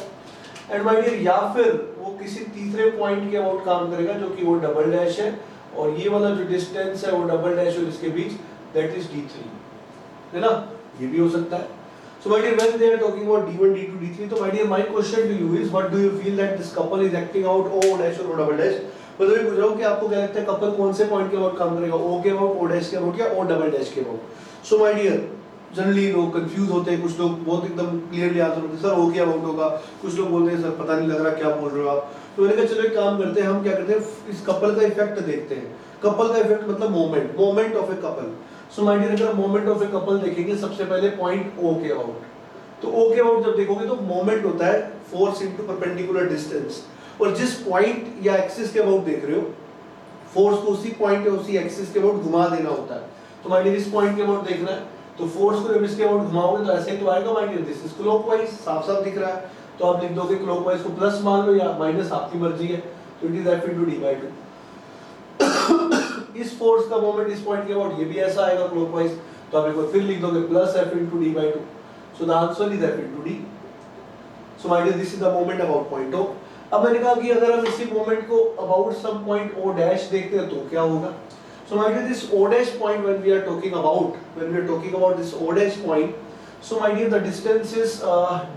एंड माय डियर, या फिर वो किसी तीसरे पॉइंट के अबाउट काम करेगा जो कि वो डबल डैश है, और ये वाला जो डिस्टेंस है वो डबल डैश और इसके बीच, दैट इज D3, है ना? ये भी हो सकता है. So my dear, when they are talking about D1, D2, D3, so my dear, my question to you is, what do you feel that this couple is acting out O dash और O double dash? मतलब ये पूछ रहा हूँ कि आपको क्या लगता है couple कौन से point के about काम करेगा? O के about, O dash के about या O double dash के about? So my dear, generally लोग confuse होते हैं, कुछ लोग बहुत एकदम clearly answer होते हैं, सर O के about होगा, कुछ लोग बोलते हैं सर पता नहीं लग रहा क्या बोल रहे हो आप. तो मैंने कहा चलो एक काम करते हैं, हम क्या करते हैं इस couple का effect देखते हैं. Couple का effect मतलब moment of a couple. So my dear, अगर moment of a couple देखेंगे, सबसे पहले point O के about. तो O के अबाउट जब देखोगे तो मोमेंट होता है फोर्स इनटू परपेंडिकुलर डिस्टेंस, और जिस पॉइंट या एक्सिस के अबाउट देख रहे हो, फोर्स को उसी पॉइंट या उसी एक्सिस के अबाउट घुमा देना होता है. तो माय डियर, इस पॉइंट के अबाउट देखना है तो फोर्स को जब इसके अबाउट घुमाओगे तो ऐसे ही तो आएगा. My dear, this is clockwise, साफ साफ दिख रहा है, तो आप लिख दोगे क्लॉकवाइज को प्लस मान लो या माइनस, आपकी मर्जी है. तो it is F into D/2. इस फोर्स का मोमेंट इस पॉइंट के अबाउट ये भी ऐसा आएगा क्लॉकवाइज, तो आप एक बार फिर लिख दोगे plus F into D/2. So the answer is F into D. So my dear, this is the moment about point O. अब मैंने कहा कि अगर हम इसी moment को about some point O dash देखते हैं तो क्या होगा? So my dear, this O dash point when we are talking about this O dash point, so my dear, the distance is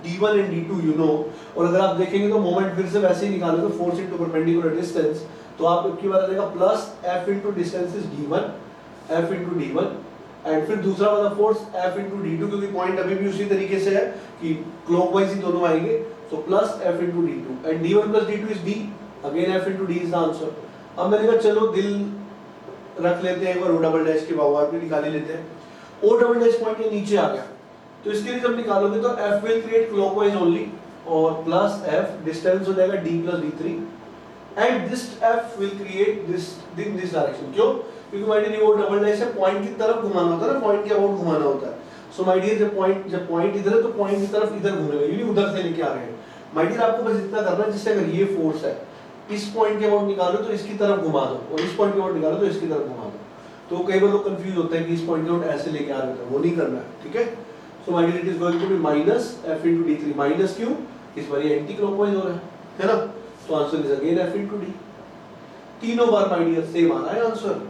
D1 and D2, you know. और अगर आप देखेंगे तो moment फिर से वैसे ही निकालोगे, force into perpendicular distance, तो आप की बात आएगा plus F into distance is D1, F into D1. And फिर दूसरा वाला फोर्स F into D2, क्योंकि पॉइंट अभी भी उसी तरीके से है कि क्लॉकवाइज ही दोनों आएंगे, तो plus F into D2 and D1 plus D2 is D, again F into D is the answer. अब मैंने कहा चलो दिल रख लेते हैं, एक बार O डबल डैश के बाहर भी निकाल ही लेते हैं. O डबल डैश पॉइंट ये नीचे आ गया, तो इसके लिए जब निकालोगे तो F will create clockwise only और प्लस F डिस्टेंस हो जाएगा D plus D3 and this F will create this in this direction. क्यों? क्योंकि माय डियर, वो डबल डैश है, पॉइंट की तरफ घुमाना होता है ना, पॉइंट के अबाउट घुमाना होता है. सो माय डियर, जब पॉइंट इधर है तो पॉइंट की तरफ इधर घूमेगा, यानी उधर से लेके आ रहे हैं. माय डियर, आपको बस इतना करना है, जैसे अगर ये फोर्स है इस पॉइंट के अबाउट निकालो तो इसकी तरफ घुमा दो, और इस पॉइंट के अबाउट निकालो तो इसकी तरफ घुमा दो। तो कई बार लोग कंफ्यूज होते हैं कि इस पॉइंट के अबाउट ऐसे लेके आ रहे हैं, वो नहीं करना है, ठीक है। So my dear it is going to be minus f into d3, minus क्यों, इस बार ये एंटी क्लॉकवाइज हो रहा है ना, तो answer is again f into d। तीनों बार माय डियर सेम आ रहा है आंसर,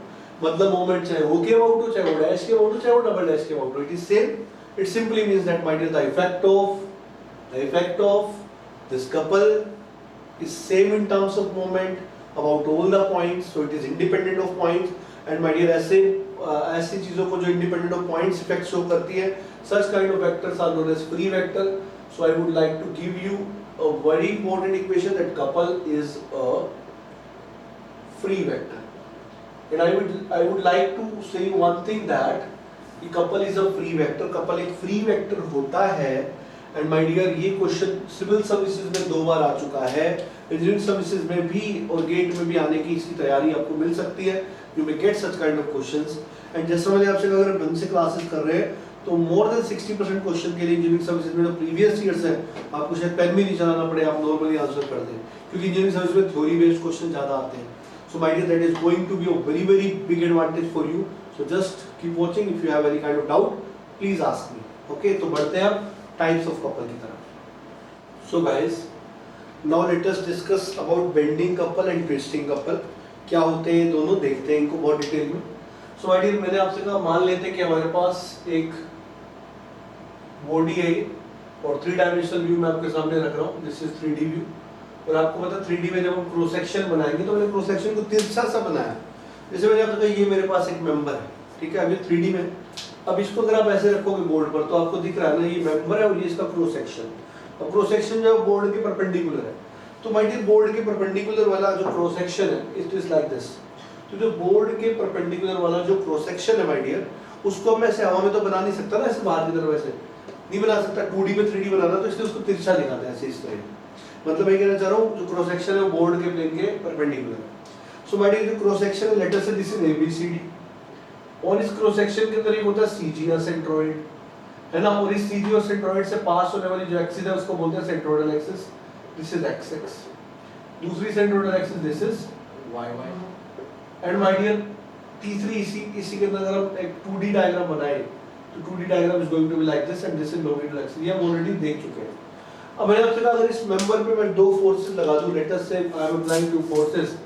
मतलब मोमेंट चाहे O के अबाउट हो, चाहे वो डैश के अबाउट हो, चाहे वो डबल डैश के अबाउट हो, it is same. It simply means that my dear the effect of this couple is same in terms of moment about all the points, so it is independent of points, and my dear ऐसी चीजों को जो independent of points effect show करती है, such kind of vectors are known as free vector. So I would like to give you a very important equation that couple is a free vector, and I would like to say one thing that the couple is a free vector, couple एक free vector होता है। And my dear ये question civil services में 2 बार आ चुका है, engineering services में भी और गेट में भी आने की इसकी तैयारी आपको मिल सकती है। You may get such kind of questions. And जैसा मैंने आपसे कहा, अगर ढंग से क्लासेस कर रहे हैं तो मोर देन 60% क्वेश्चन के लिए इंजीनियरिंग सर्विसेज में जो प्रीवियस ईयर्स है आपको शायद पेन भी नहीं चलाना पड़े, आप नॉर्मली आंसर कर दें, क्योंकि इंजीनियरिंग सर्विस में थ्योरी बेस्ड क्वेश्चन ज्यादा आते हैं। So my dear that is going to be a very very big advantage for you. So just keep watching, if you have any kind of doubt please ask me. Okay, तो बढ़ते हैं अब types of couple की तरफ। So guys, now let us discuss about bending couple and twisting couple। क्या होते हैं दोनों, देखते हैं इनको बहुत डिटेल में। So my dear, मैंने आपसे कहा मान लेते हैं कि हमारे पास एक बॉडी है और 3 डायमेंशनल व्यू मैं आपके सामने रख रहा हूँ, दिस इज 3D व्यू। और आपको पता 3D में जब हम क्रॉस सेक्शन बनाएंगे तो मैंने क्रॉस सेक्शन को तिरछा सा बनाया। जैसे मैंने आपको कहा ये मेरे पास एक मेंबर है, ठीक है, अभी 3D में। अब इसको अगर आप ऐसे रखोगे बोर्ड पर तो आपको दिख रहा है ना ये मेंबर है और ये इसका क्रॉस सेक्शन। अब क्रॉस सेक्शन जो बोर्ड के परपेंडिकुलर है, तो माय डियर बोर्ड के परपेंडिकुलर वाला जो क्रॉस सेक्शन है इट इज लाइक दिस। तो जो बोर्ड के परपेंडिकुलर वाला जो क्रॉस सेक्शन है माय डियर, उसको मैं ऐसे हवा में तो बना नहीं सकता ना, ऐसे बाहर की तरफ ऐसे नहीं बना सकता। 2D में 3D बनाना तो इसलिए उसको तिरछा दिखाते हैं ऐसे, इस तरह। मतलब मैं कहना चाह रहा हूँ जो क्रॉस सेक्शन है वो बोर्ड के प्लेन के परपेंडिकुलर है। सो माय डियर जो क्रॉस सेक्शन है, लेट अस से दिस इज ABCD, और इस क्रॉस सेक्शन के अंदर एक होता है CG या सेंट्रोइड, है ना, और इस CG और सेंट्रोइड से पास होने वाली जो एक्सिस है उसको बोलते हैं centroidal axis, this is XX। दूसरी centroidal axis this is YY। And my dear तीसरी इसी के अंदर अगर हम एक 2D डायग्राम बनाए तो 2D diagram is going to be like this and this is longitudinal axis. ये हम ऑलरेडी देख चुके हैं। अब मैंने आपसे कहा अगर इस मेंबर पे मैं 2 फोर्सेस लगा दूं, let us say I am applying 2 forces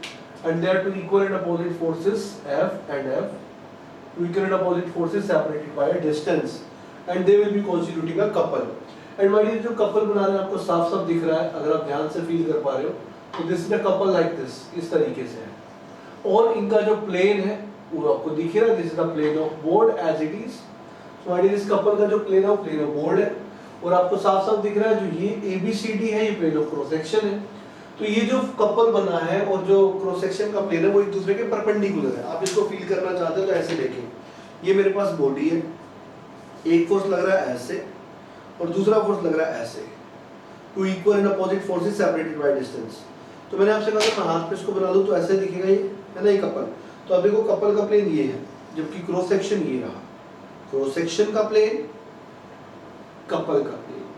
and they are 2 equal and opposite forces F and F, 2 equal and opposite forces separated by a distance and they will be constituting a couple। and my dear जो couple बना रहे हैं आपको साफ साफ दिख रहा है, अगर आप ध्यान से फील कर पा रहे हो तो this is a couple like this, इस तरीके से है। और इनका जो प्लेन है वो आपको दिख रहा है, this is the plane of board as it is। so my dear इस couple का जो प्लेन है वो प्लेन ऑफ बोर्ड है, और आपको साफ साफ दिख रहा है जो ये ABCD है ये प्लेन ऑफ क्रॉस सेक्शन है। तो ये जो कपल बना है और जो क्रॉस सेक्शन का प्लेन है वो एक दूसरे के परपेंडिकुलर है। आप इसको फील करना चाहते हो तो ऐसे देखें, ये मेरे पास बॉडी है, एक फोर्स लग रहा है ऐसे और दूसरा फोर्स लग रहा है ऐसे, 2 equal and opposite forces separated by distance. तो मैंने आपसे कहा था मैं हाथ पे इसको बना दूं तो ऐसे दिखेगा ये, है ना, ये कपल। तो अब देखो कपल का प्लेन ये है, जबकि क्रॉस सेक्शन ये रहा, क्रॉस सेक्शन का प्लेन, कपल का प्लेन,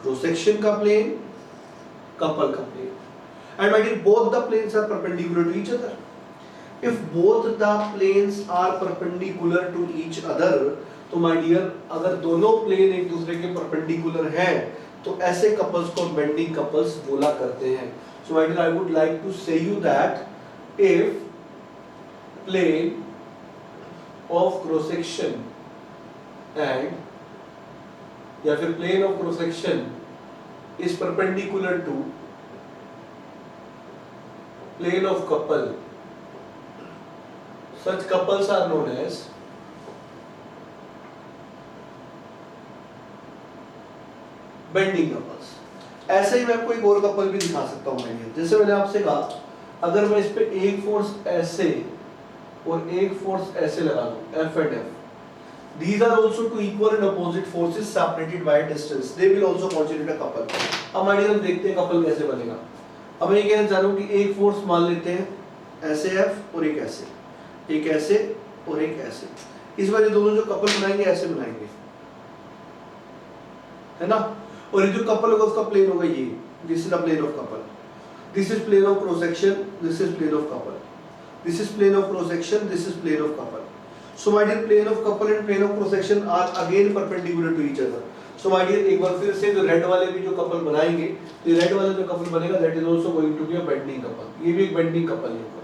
क्रॉस सेक्शन का प्लेन, couple का plane, and my dear both the planes are perpendicular to each other। if both the planes are perpendicular to each other, तो my dear अगर दोनों plane एक दूसरे के perpendicular हैं तो ऐसे कपल्स को बेंडिंग कपल्स बोला करते हैं। so my dear I would like to say you that if plane of cross section and या फिर plane of cross section is perpendicular to plane of couple, such couples are known as bending couples। ऐसे ही मैं आपको एक और couple भी दिखा सकता हूँ मैं, जैसे मैंने आपसे कहा अगर मैं इस पे एक फोर्स ऐसे और एक फोर्स ऐसे लगा दूं F and F, these are also 2 equal and opposite forces separated by a distance, they will also constitute a couple। अब मानिए हम देखते हैं कपल कैसे बनेगा। अब मैं ये कहना चाह रहा हूँ कि एक फोर्स मान लेते हैं ऐसे F और एक ऐसे, एक ऐसे और एक ऐसे। इस बार ये दोनों जो कपल बनाएंगे ऐसे बनाएंगे, है ना, और ये जो कपल होगा उसका प्लेन होगा ये, this is the plane of couple. This is plane of cross section, this is plane of couple. This is plane of cross section, this is plane of couple. So my dear, plane of couple and plane of cross section are again perpendicular to each other. So my dear, एक बार फिर से जो red वाले भी जो couple बनाएंगे, तो रेड वाला जो कपल बनेगा that is also going to be a bending couple. ये भी एक bending couple है.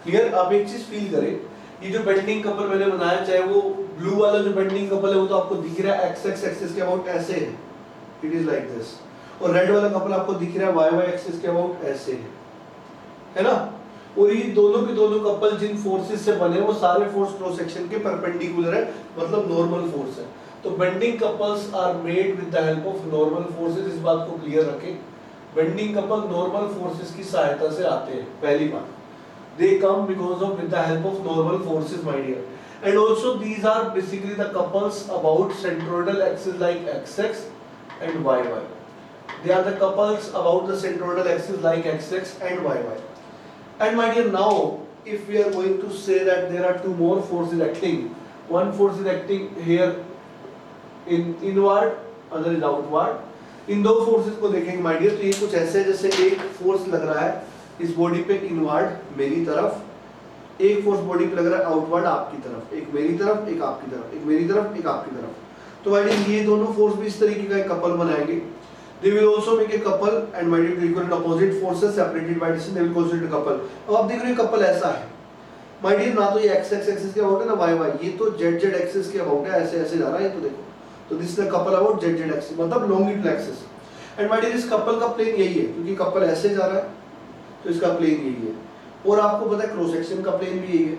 क्लियर? आप एक चीज फील करें, ये जो बेंडिंग कपल मैंने बनाया, चाहे वो ब्लू वाला जो बेंडिंग कपल है वो तो आपको दिख रहा है एक्स एक्स एक्सिस के अबाउट ऐसे है, इट इज लाइक दिस, और रेड वाला कपल आपको दिख रहा है वाई वाई एक्सिस के अबाउट ऐसे है ना? और ये दोनों के दोनों कपल जिन फोर्सेस से बने वो सारे फोर्स क्रॉस सेक्शन के परपेंडिकुलर है, मतलब नॉर्मल फोर्स है. तो bending couples are made with the help of normal forces. इस बात को क्लियर रखें, बेंडिंग कपल नॉर्मल फोर्सेस की सहायता से आते हैं. पहली बात, they come because of with the help of normal forces, my dear. And also these are basically the couples about centroidal axis like xx and yy. They are the couples about the centroidal axis like xx and yy. And my dear, now if we are going to say that there are two more forces acting, one force is acting here in inward, other is outward. इन दो forces को देखेंगे my dear, तो ये कुछ ऐसे जैसे एक force लग रहा है इस बॉडी पे इनवर्ड मेरी तरफ, एक फोर्स बॉडी पे लग रहा है आउटवर्ड आपकी तरफ, एक मेरी तरफ एक आपकी तरफ, एक मेरी तरफ एक आपकी तरफ. तो भाई ये दोनों फोर्स भी इस तरीके का एक कपल बनाएंगे. They will also make a couple and my dear equal opposite forces separated by distance, they will consider couple. अब आप देख रहे हो कपल ऐसा है माय डियर, ना तो ये एक्स एक्स एक्सिस के अबाउट है ना वाई वाई, ये तो जेड जेड एक्सिस के अबाउट है, ऐसे ऐसे जा रहा है. ये तो देखो, तो this is the couple about Z Z axis, मतलब longitudinal axis. And my dear, इस कपल का प्लेन यही है, क्योंकि कपल ऐसे जा रहा है तो इसका प्लेन यही है, और आपको पता है क्रॉस सेक्शन का प्लेन भी यही है.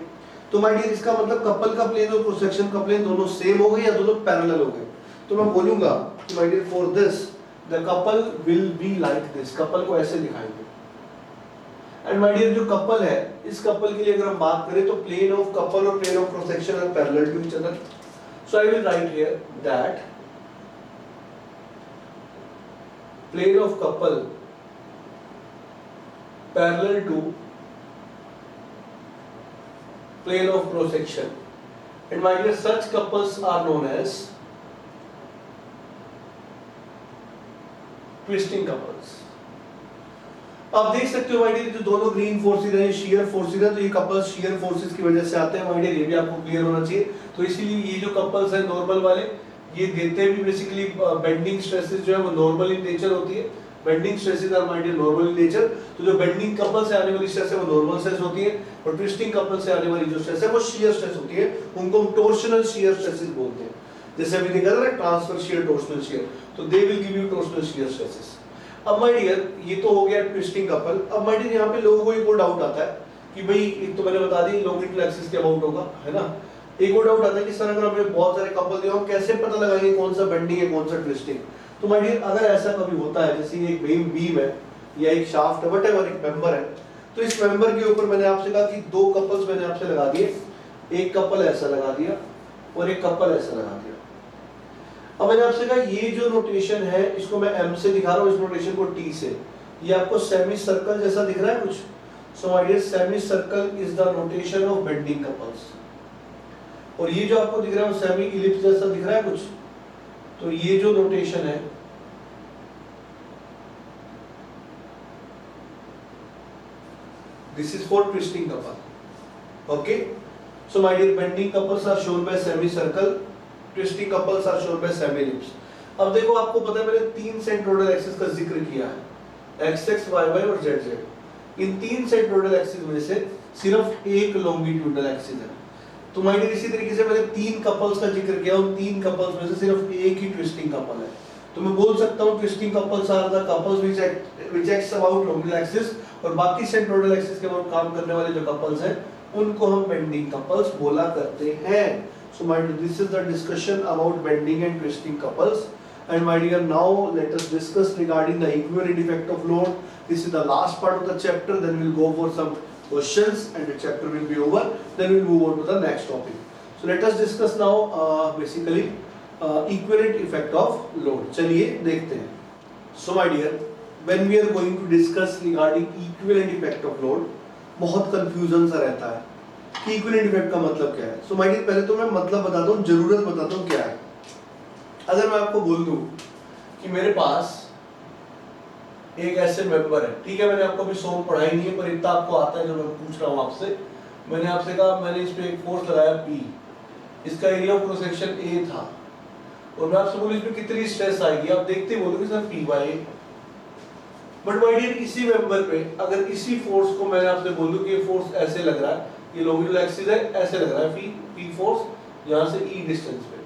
तो माय डियर, इसका मतलब कपल का प्लेन और क्रॉस सेक्शन का प्लेन दोनों सेम हो गए या दोनों पैरेलल हो गए. तो मैं बोलूंगा कि my dear for this the couple will be like this, couple को ऐसे दिखाएंगे. एंड माय डियर, जो कपल है, इस कपल के लिए अगर हम बात करें तो प्लेन ऑफ कपल और plane of cross section are parallel to each other. So I will write here that plane of couple parallel to plane of cross section, and my dear, such couples are known as twisting couples. आप देख सकते हो my dear, जो दोनों green forces हैं, shear forces हैं, तो ये कपल्स shear फोर्सेस की वजह से आते हैं my dear, ये भी आपको क्लियर होना चाहिए. तो इसीलिए ये जो कपल्स हैं नॉर्मल वाले, ये देते भी बेसिकली बेंडिंग स्ट्रेसेस जो है वो नॉर्मल इन नेचर होती है. Bending stresses are my dear normal in nature. तो जो बेंडिंग कपल से आने वाली स्ट्रेस है वो नॉर्मल स्ट्रेस होती है, और ट्विस्टिंग कपल से आने वाली जो स्ट्रेस है वो शियर स्ट्रेस होती है. उनको हम टॉर्शनल शियर स्ट्रेसेस बोलते हैं. जैसे अभी देखा था ना ट्रांसफर शियर, टॉर्शनल शियर, तो they will give you torsional shear stresses. अब माय डियर, ये तो हो गया ट्विस्टिंग कपल. अब माय डियर, यहाँ पे लोगों को एक और डाउट आता है कि भाई, एक तो मैंने बता दी लॉन्गिट्यूडनल एक्सिस के अबाउट होगा, है ना. एक और डाउट आता है कि सर अगर हमें बहुत सारे कपल दिए हो, कैसे पता लगाएंगे कौन सा बेंडिंग है कौन सा ट्विस्टिंग. तो माय डियर, अगर ऐसा कभी होता है, जैसे एक बीम है या एक शाफ्ट है, व्हाटएवर, एक मेंबर है, तो इस मेंबर के ऊपर मैंने आपसे कहा कि दो कपल्स मैंने आपसे लगा दिए, एक कपल ऐसा लगा दिया और एक कपल ऐसा लगा दिया. अब मैंने आपसे कहा ये जो नोटेशन है इसको मैं एम से दिखा रहा हूँ, इस नोटेशन को टी से. ये आपको सेमी सर्कल जैसा दिख रहा है कुछ. So my dear, semi circle is the notation of bending couples. और ये जो आपको दिख रहा है वो सेमी इलिप्स जैसा दिख रहा है कुछ. तो ये जो नोटेशन है this is for twisting couple. Okay, so my dear, bending couples are shown by semicircle, twisting couples are shown by semi-ellipse. अब देखो, आपको पता है मैंने तीन सेंट्रोइडल एक्सिस का जिक्र किया है, xx yy और zz. इन तीन सेंट्रोइडल एक्सिस में से सिर्फ एक लॉन्गिट्यूडनल एक्सिस है. तो माय डियर, इसी तरीके से मैंने तीन कपल्स का जिक्र किया, उन तीन कपल्स में से सिर्फ एक ही ट्विस्टिंग कपल है. तो मैं बोल सकता हूँ twisting couples are the couples which acts about longitudinal axis, और बाकी सेंट्रोइडल एक्सिस के ऊपर काम करने वाले जो कपल्स हैं उनको हम बेंडिंग कपल्स बोला करते हैं. So my dear, this is the discussion about bending and twisting couples. And my dear, now let us discuss regarding the equivalent effect of load. This is the last part of the chapter. Then we'll go for some questions, and the chapter will be over. Then we'll move on to the next topic. So let us discuss now basically equivalent effect of load. चलिए देखते हैं. So my dear, when we are going to discuss regarding equivalent effect of load, बहुत confusion सा रहता है कि equivalent effect का मतलब क्या है. So my dear, पहले तो मैं मतलब बताता हूँ, जरूरत बताता हूँ क्या है. अगर मैं आपको बोल दूं कि मेरे पास एक ऐसे मेंबर है, ठीक है, मैंने आपको अभी सोम पढ़ाई नहीं है पर इतना आपको आता है जो मैं पूछ रहा हूँ आपसे। मैंने आपसे कहा मैंने इस पे एक फोर्स लगाया P, इसका area of cross section A था, और मैं आपसे बोलूं इसमें कितनी स्ट्रेस आएगी, आप देखते ही बोलोगे sir P/A। But my dear इसी मेंबर पे अगर इसी फोर्स को मैंने आपसे बोलूं कि ये फोर्स ऐसे लग रहा है, ये लॉन्गिट्यूडल एक्सिस है, ऐसे लग रहा है P फोर्स यहाँ से E डिस्टेंस पे,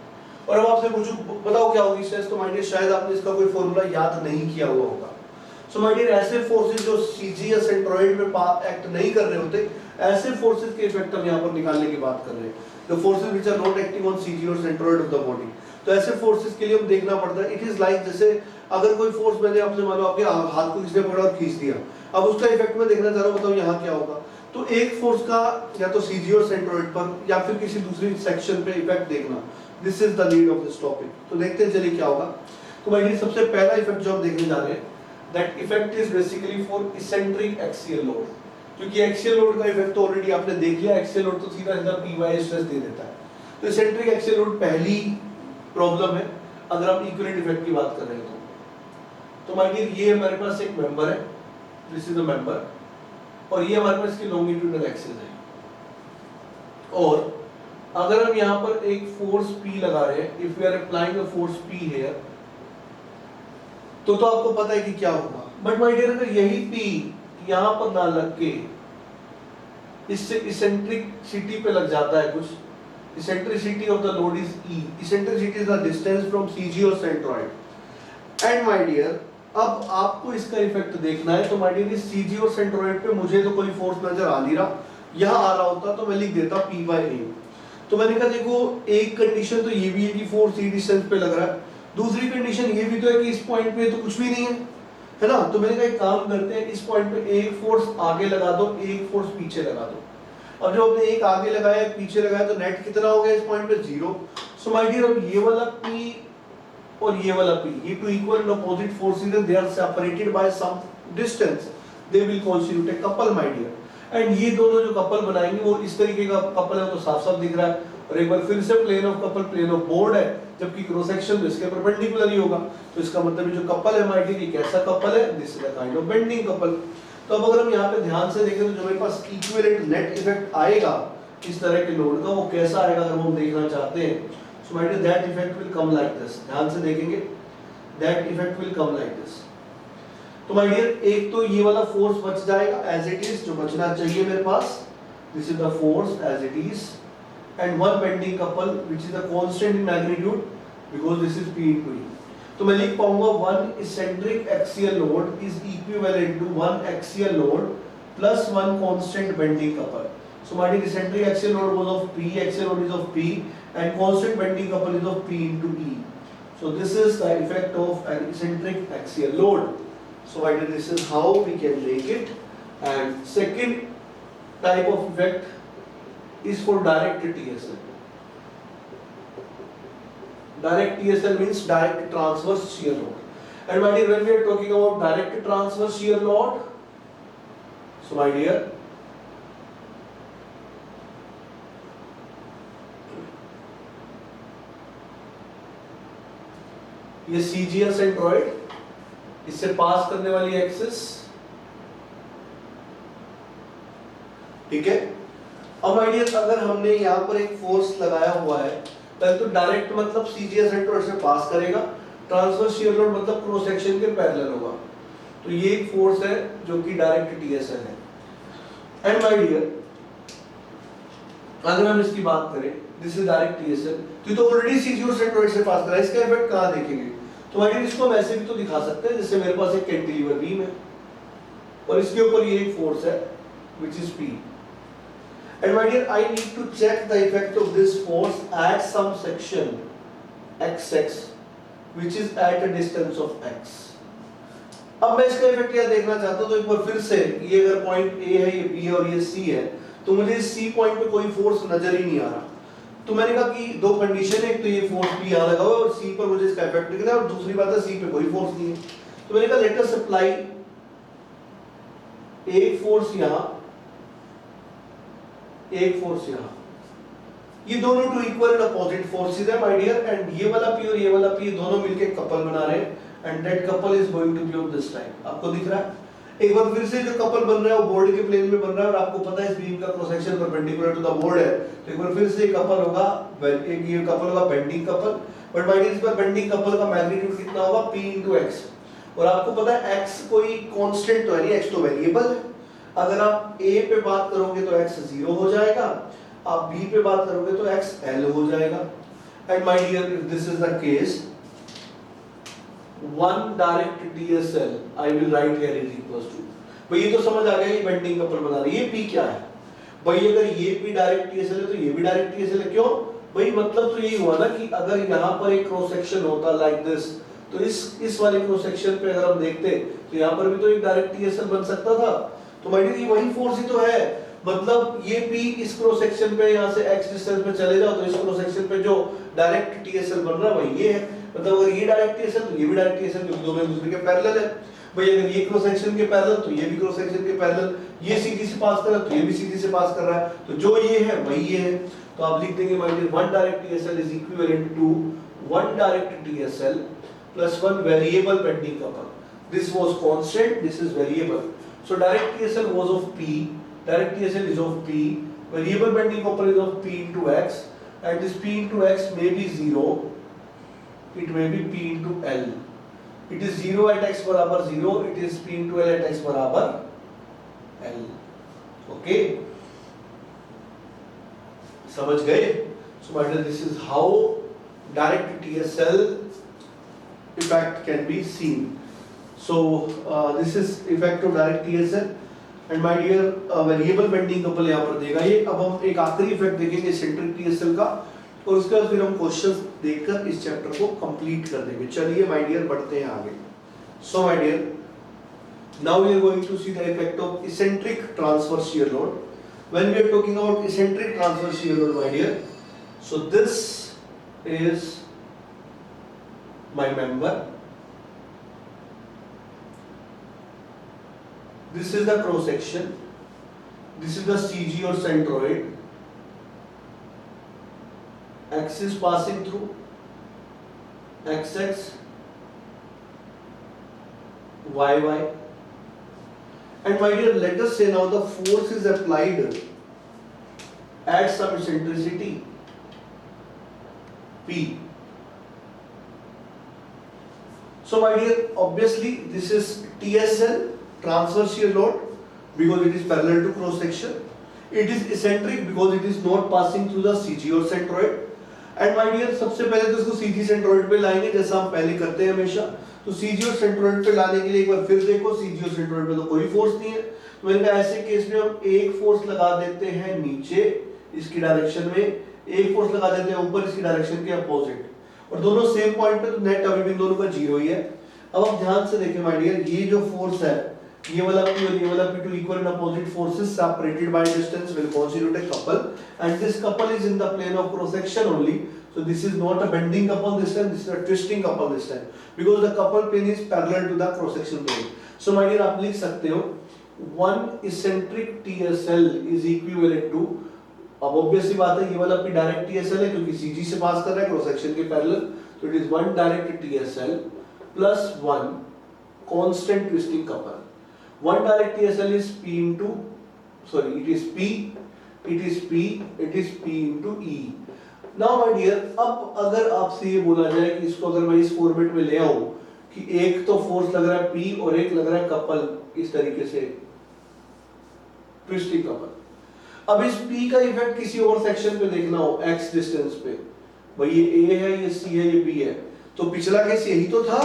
और अब आपसे पूछूं बताओ क्या होगी स्ट्रेस, तो माय डियर शायद आपने इसका कोई फॉर्मूला याद नहीं किया हुआ होगा। सो माय डियर ऐसे फोर्सेस जो सीजी या सेंट्रोइड पे एक्ट नहीं कर रहे होते, ऐसे फोर्सेस के इफेक्ट हम यहाँ पर निकालने की बात कर रहे हैं, the forces which are not acting on CG और सेंट्रोइड ऑफ द बॉडी। तो ऐसे फोर्सेस के लिए हम देखना पड़ता है, इट इज लाइक जैसे अगर कोई फोर्स मैंने आपसे मान लो आपके हाथ को किसने पकड़ा और खींच दिया, अब उसका इफेक्ट मैं देखना चाह रहा हूँ, बताओ यहाँ क्या होगा। तो एक फोर्स का या तो सीजी और सेंट्रोइड पर या फिर किसी दूसरी सेक्शन पे इफेक्ट देखना, this is the need of this topic. तो देखते हैं चलिए क्या होगा। तो भाई सबसे पहला इफेक्ट जो हम देखने जा रहे हैं, that effect is basically for eccentric axial load, क्योंकि एक्सियल लोड का इफेक्ट तो ऑलरेडी आपने देख लिया, एक्सियल लोड तो सीधा सीधा Py स्ट्रेस दे देता है। तो इसेंट्रिक एक्सियल लोड पहली प्रॉब्लम है अगर आप इक्विवेलेंट इफेक्ट की बात कर रहे हैं तो माय डियर ये हमारे पास एक मेंबर है, दिस इज द मेंबर, और ये हमारे पास इसकी लॉन्गिट्यूडनल एक्सिस है, और अगर हम यहाँ पर एक फोर्स P लगा रहे हैं, if we are applying a force P here, तो आपको पता है कि क्या होगा। बट माय डियर अगर यही P यहाँ पर ना लग के इससे इसेंट्रिसिटी पे लग जाता है कुछ, eccentricity of the load is E, eccentricity is the distance from CG और सेंट्रोइड। एंड माय डियर अब आपको इसका इफेक्ट देखना है, तो माय डियर इस CG और सेंट्रोइड पे मुझे तो कोई फोर्स नजर आ नहीं रहा, यहाँ आ रहा होता तो मैं लिख देता P/A। तो मैंने कहा देखो एक कंडीशन तो ये भी है कि फोर्स E डिस्टेंस पे लग रहा है, दूसरी कंडीशन ये भी तो है कि इस पॉइंट पे तो कुछ भी नहीं है ना। तो मैंने कहा एक काम करते हैं, इस पॉइंट पे एक फोर्स आगे लगा दो, एक फोर्स पीछे लगा दो। अब जो आपने एक आगे लगाया पीछे लगाया तो नेट कितना हो गया इस पॉइंट पे 0। सो माय डियर अब ये वाला P और ये वाला P, ये two equal and opposite forces and they are separated by some distance, they will constitute a couple my dear. And ये दोनों जो कपल बनाएंगे वो इस तरीके का कपल है, तो साफ साफ दिख रहा है। और एक बार फिर से plane of couple plane of board है, जबकि क्रॉस सेक्शन तो इसके परपेंडिकुलर ही होगा, तो इसका मतलब जो कपल है माय डियर ये कैसा कपल है, this is a kind of bending couple. तो अब अगर हम यहाँ पे ध्यान से देखें तो जो मेरे पास इक्विवेलेंट नेट इफेक्ट आएगा इस तरह के लोड का, वो कैसा आएगा अगर हम देखना चाहते हैं। So my dear that effect will come like this, ध्यान से देखेंगे, that effect will come like this. तो माय डियर एक तो ये वाला फोर्स बच जाएगा एज इट इज, जो बचना चाहिए मेरे पास, this is the force as it is, and one bending couple which is a constant in magnitude because this is P into E। तो मैं लिख पाऊंगा one eccentric axial load is equivalent to one axial load plus one constant bending couple। So my eccentric axial load was of P, axial load is of P, and constant bending couple is of P into E। So this is the effect of an eccentric axial load। So my this is how we can make it। And second type of effect is for direct TSL। Direct TSL means direct transverse shear load। And my dear, when we are talking about direct transverse shear load, so my dear, ये CG या centroid, इससे पास करने वाली axis, ठीक है। अब my dear अगर हमने यहाँ पर एक फोर्स लगाया हुआ है, पहले तो डायरेक्ट मतलब CG या सेंट्रोइड से पास करेगा, ट्रांसवर्स शियर लोड मतलब क्रॉस सेक्शन के पैरेलल होगा, तो ये एक फोर्स है जो कि डायरेक्ट TSL है। एंड माय डियर अगर हम इसकी बात करें, दिस इज डायरेक्ट TSL, तो ये तो ऑलरेडी CG और सेंट्रोइड से पास कर रहा है, इसका इफेक्ट कहाँ देखेंगे। तो माय डियर इसको हम ऐसे भी तो दिखा सकते हैं, जैसे मेरे पास एक कैंटिलीवर बीम है और इसके ऊपर ये एक फोर्स है which is P। And my dear, I need to check the effect of this force at some section XX, which is at a distance of x। अब मैं इसका इफेक्ट क्या देखना चाहता हूँ, तो एक बार फिर से ये अगर पॉइंट A है, ये B है और ये C है, तो मुझे इस C पॉइंट पे कोई फोर्स नजर ही नहीं आ रहा। तो मैंने कहा कि दो कंडीशन है, एक तो ये फोर्स P यहाँ लगा हुआ है और C पर मुझे इसका इफेक्ट दिख रहा है, और दूसरी बात है C पे कोई फोर्स नहीं है। तो मैंने कहा लेट अस अप्लाई एक फोर्स यहाँ, एक फोर्स यहाँ, ये दोनों two equal and opposite forces है माय डियर। एंड ये वाला P और ये वाला P दोनों मिलके कपल बना रहे हैं, and that couple is going to be of this type। आपको दिख रहा है? एक बार फिर से जो कपल बन रहा है वो बोर्ड के प्लेन में बन रहा है और आपको पता है इस बीम का cross section perpendicular to the board है, तो एक बार फिर से कपल होगा, एक ये कपल होगा bending couple, but my dear इस बार बेंडिंग कपल का मैग्नीट्यूड कितना होगा p into x, और आपको पता है x कोई कांस्टेंट तो है नहीं, x तो वेरिएबल है। अगर आप a पे बात करोगे तो x 0 हो जाएगा, आप b पे बात करोगे तो x l हो जाएगा। And my dear if this is the case, one direct DSL I will write here is equals to, भाई ये तो समझ आ गया ये बेंडिंग कपल बना रही है, ये P क्या है भाई, अगर ये P डायरेक्ट DSL है तो ये भी डायरेक्ट DSL है, क्यों भाई, मतलब तो यही हुआ ना कि अगर यहाँ पर एक क्रॉस सेक्शन होता लाइक दिस, तो इस वाले क्रॉस सेक्शन पे अगर हम देखते तो यहाँ पर भी तो एक डायरेक्ट DSL बन सकता था, तो भाई ये वही फोर्स ही तो है, मतलब ये P इस क्रॉस सेक्शन पे यहाँ से x डिस्टेंस पे चले जाओ तो इस क्रॉस सेक्शन पे जो डायरेक्ट DSL बन रहा है वही ये है, मतलब अगर ये डायरेक्ट DSL तो ये भी डायरेक्ट DSL, क्योंकि दोनों एक दूसरे के पैरेलल है भाई, अगर ये क्रॉस सेक्शन के पैरेलल तो ये भी क्रॉस सेक्शन के पैरेलल, ये सीधी से पास कर रहा है तो ये भी सीधी से पास कर रहा है, तो जो ये है वही ये है, तो आप लिख देंगे my dear one direct DSL is equivalent to one direct DSL plus one variable bending couple, this was constant, this is variable, so direct DSL was of P, direct DSL is of P, variable bending couple is of P into x, and this P into x may be 0, it may be P into L, it is 0 at x बराबर 0, it is P into L at x बराबर L, okay, समझ गए? So my dear, this is how direct DSL effect can be seen, so this is effect of direct DSL, and my dear variable bending couple यहाँ पर देगा ये। अब हम एक आखिरी इफेक्ट देखेंगे सेंट्रिक DSL का, और उसके बाद फिर हम क्वेश्चंस देखकर इस चैप्टर को कंप्लीट कर देंगे। चलिए माय डियर बढ़ते हैं आगे। So my dear, now we are going to see the effect of eccentric transverse shear load. When we are talking about eccentric transverse shear load my dear, so this is my member, this is the cross section, this is the CG or centroid, x is passing through, xx, yy, and my dear let us say now the force is applied at some eccentricity P. So my dear, obviously this is TSL, transverse shear load, because it is parallel to cross section. It is eccentric because it is not passing through the CG or centroid. And my dear, सबसे पहले तो इसको CG centroid पे लाएंगे जैसा हम पहले करते हैं हमेशा। तो CG और centroid पे लाने के लिए एक बार फिर देखो, CG और centroid पे तो कोई फोर्स नहीं है, तो मैंने कहा ऐसे केस में हम एक फोर्स लगा देते हैं नीचे इसकी डायरेक्शन में, एक फोर्स लगा देते हैं ऊपर इसकी डायरेक्शन के अपोजिट, और दोनों सेम पॉइंट पे, तो नेट अभी भी दोनों का जीरो ही है। अब आप ध्यान से देखें माय डियर, ये जो फोर्स है ये वाला P और ये वाला P, two equal and opposite forces separated by distance will constitute a couple, and this couple is in the plane of cross section only, so this is not a bending couple this time, this is a twisting couple this time, because the couple plane is parallel to the cross section plane. So my dear, आप लिख सकते हो one eccentric TSL is equivalent to, अब obviously बात है ये वाला P direct TSL है क्योंकि CG से पास कर रहा है cross section के parallel, so it is one direct TSL plus one constant twisting couple. One direct TSL is P into, sorry, it is P into E. Now my dear, अब अगर आपसे ये बोला जाए कि इसको अगर मैं इस फॉर्मेट में ले आऊं कि एक तो फोर्स लग रहा है P और एक लग रहा है कपल, इस तरीके से ट्विस्टिंग कपल, अब इस P का इफेक्ट किसी और सेक्शन पे देखना हो x डिस्टेंस पे, भाई ये A है, ये C है, ये B है, तो पिछला केस यही तो था,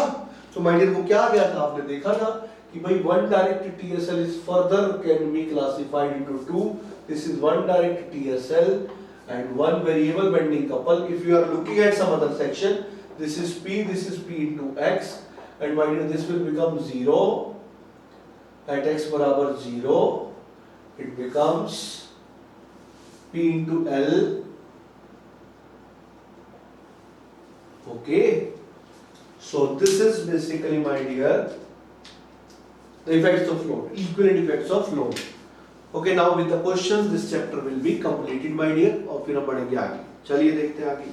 तो माय डियर वो क्या आ गया था, आपने देखा था कि भाई one direct TSL is further can be classified into two. This is one direct TSL and one variable bending couple. If you are looking at some other section, this is P into x, and my dear this will become 0 at x बराबर 0. It becomes P into L. Okay. So this is basically my dear the effects of load, equivalent effects of load. Okay, now with the questions this chapter will be completed my dear, और फिर हम बढ़ेंगे आगे। चलिए देखते हैं आगे।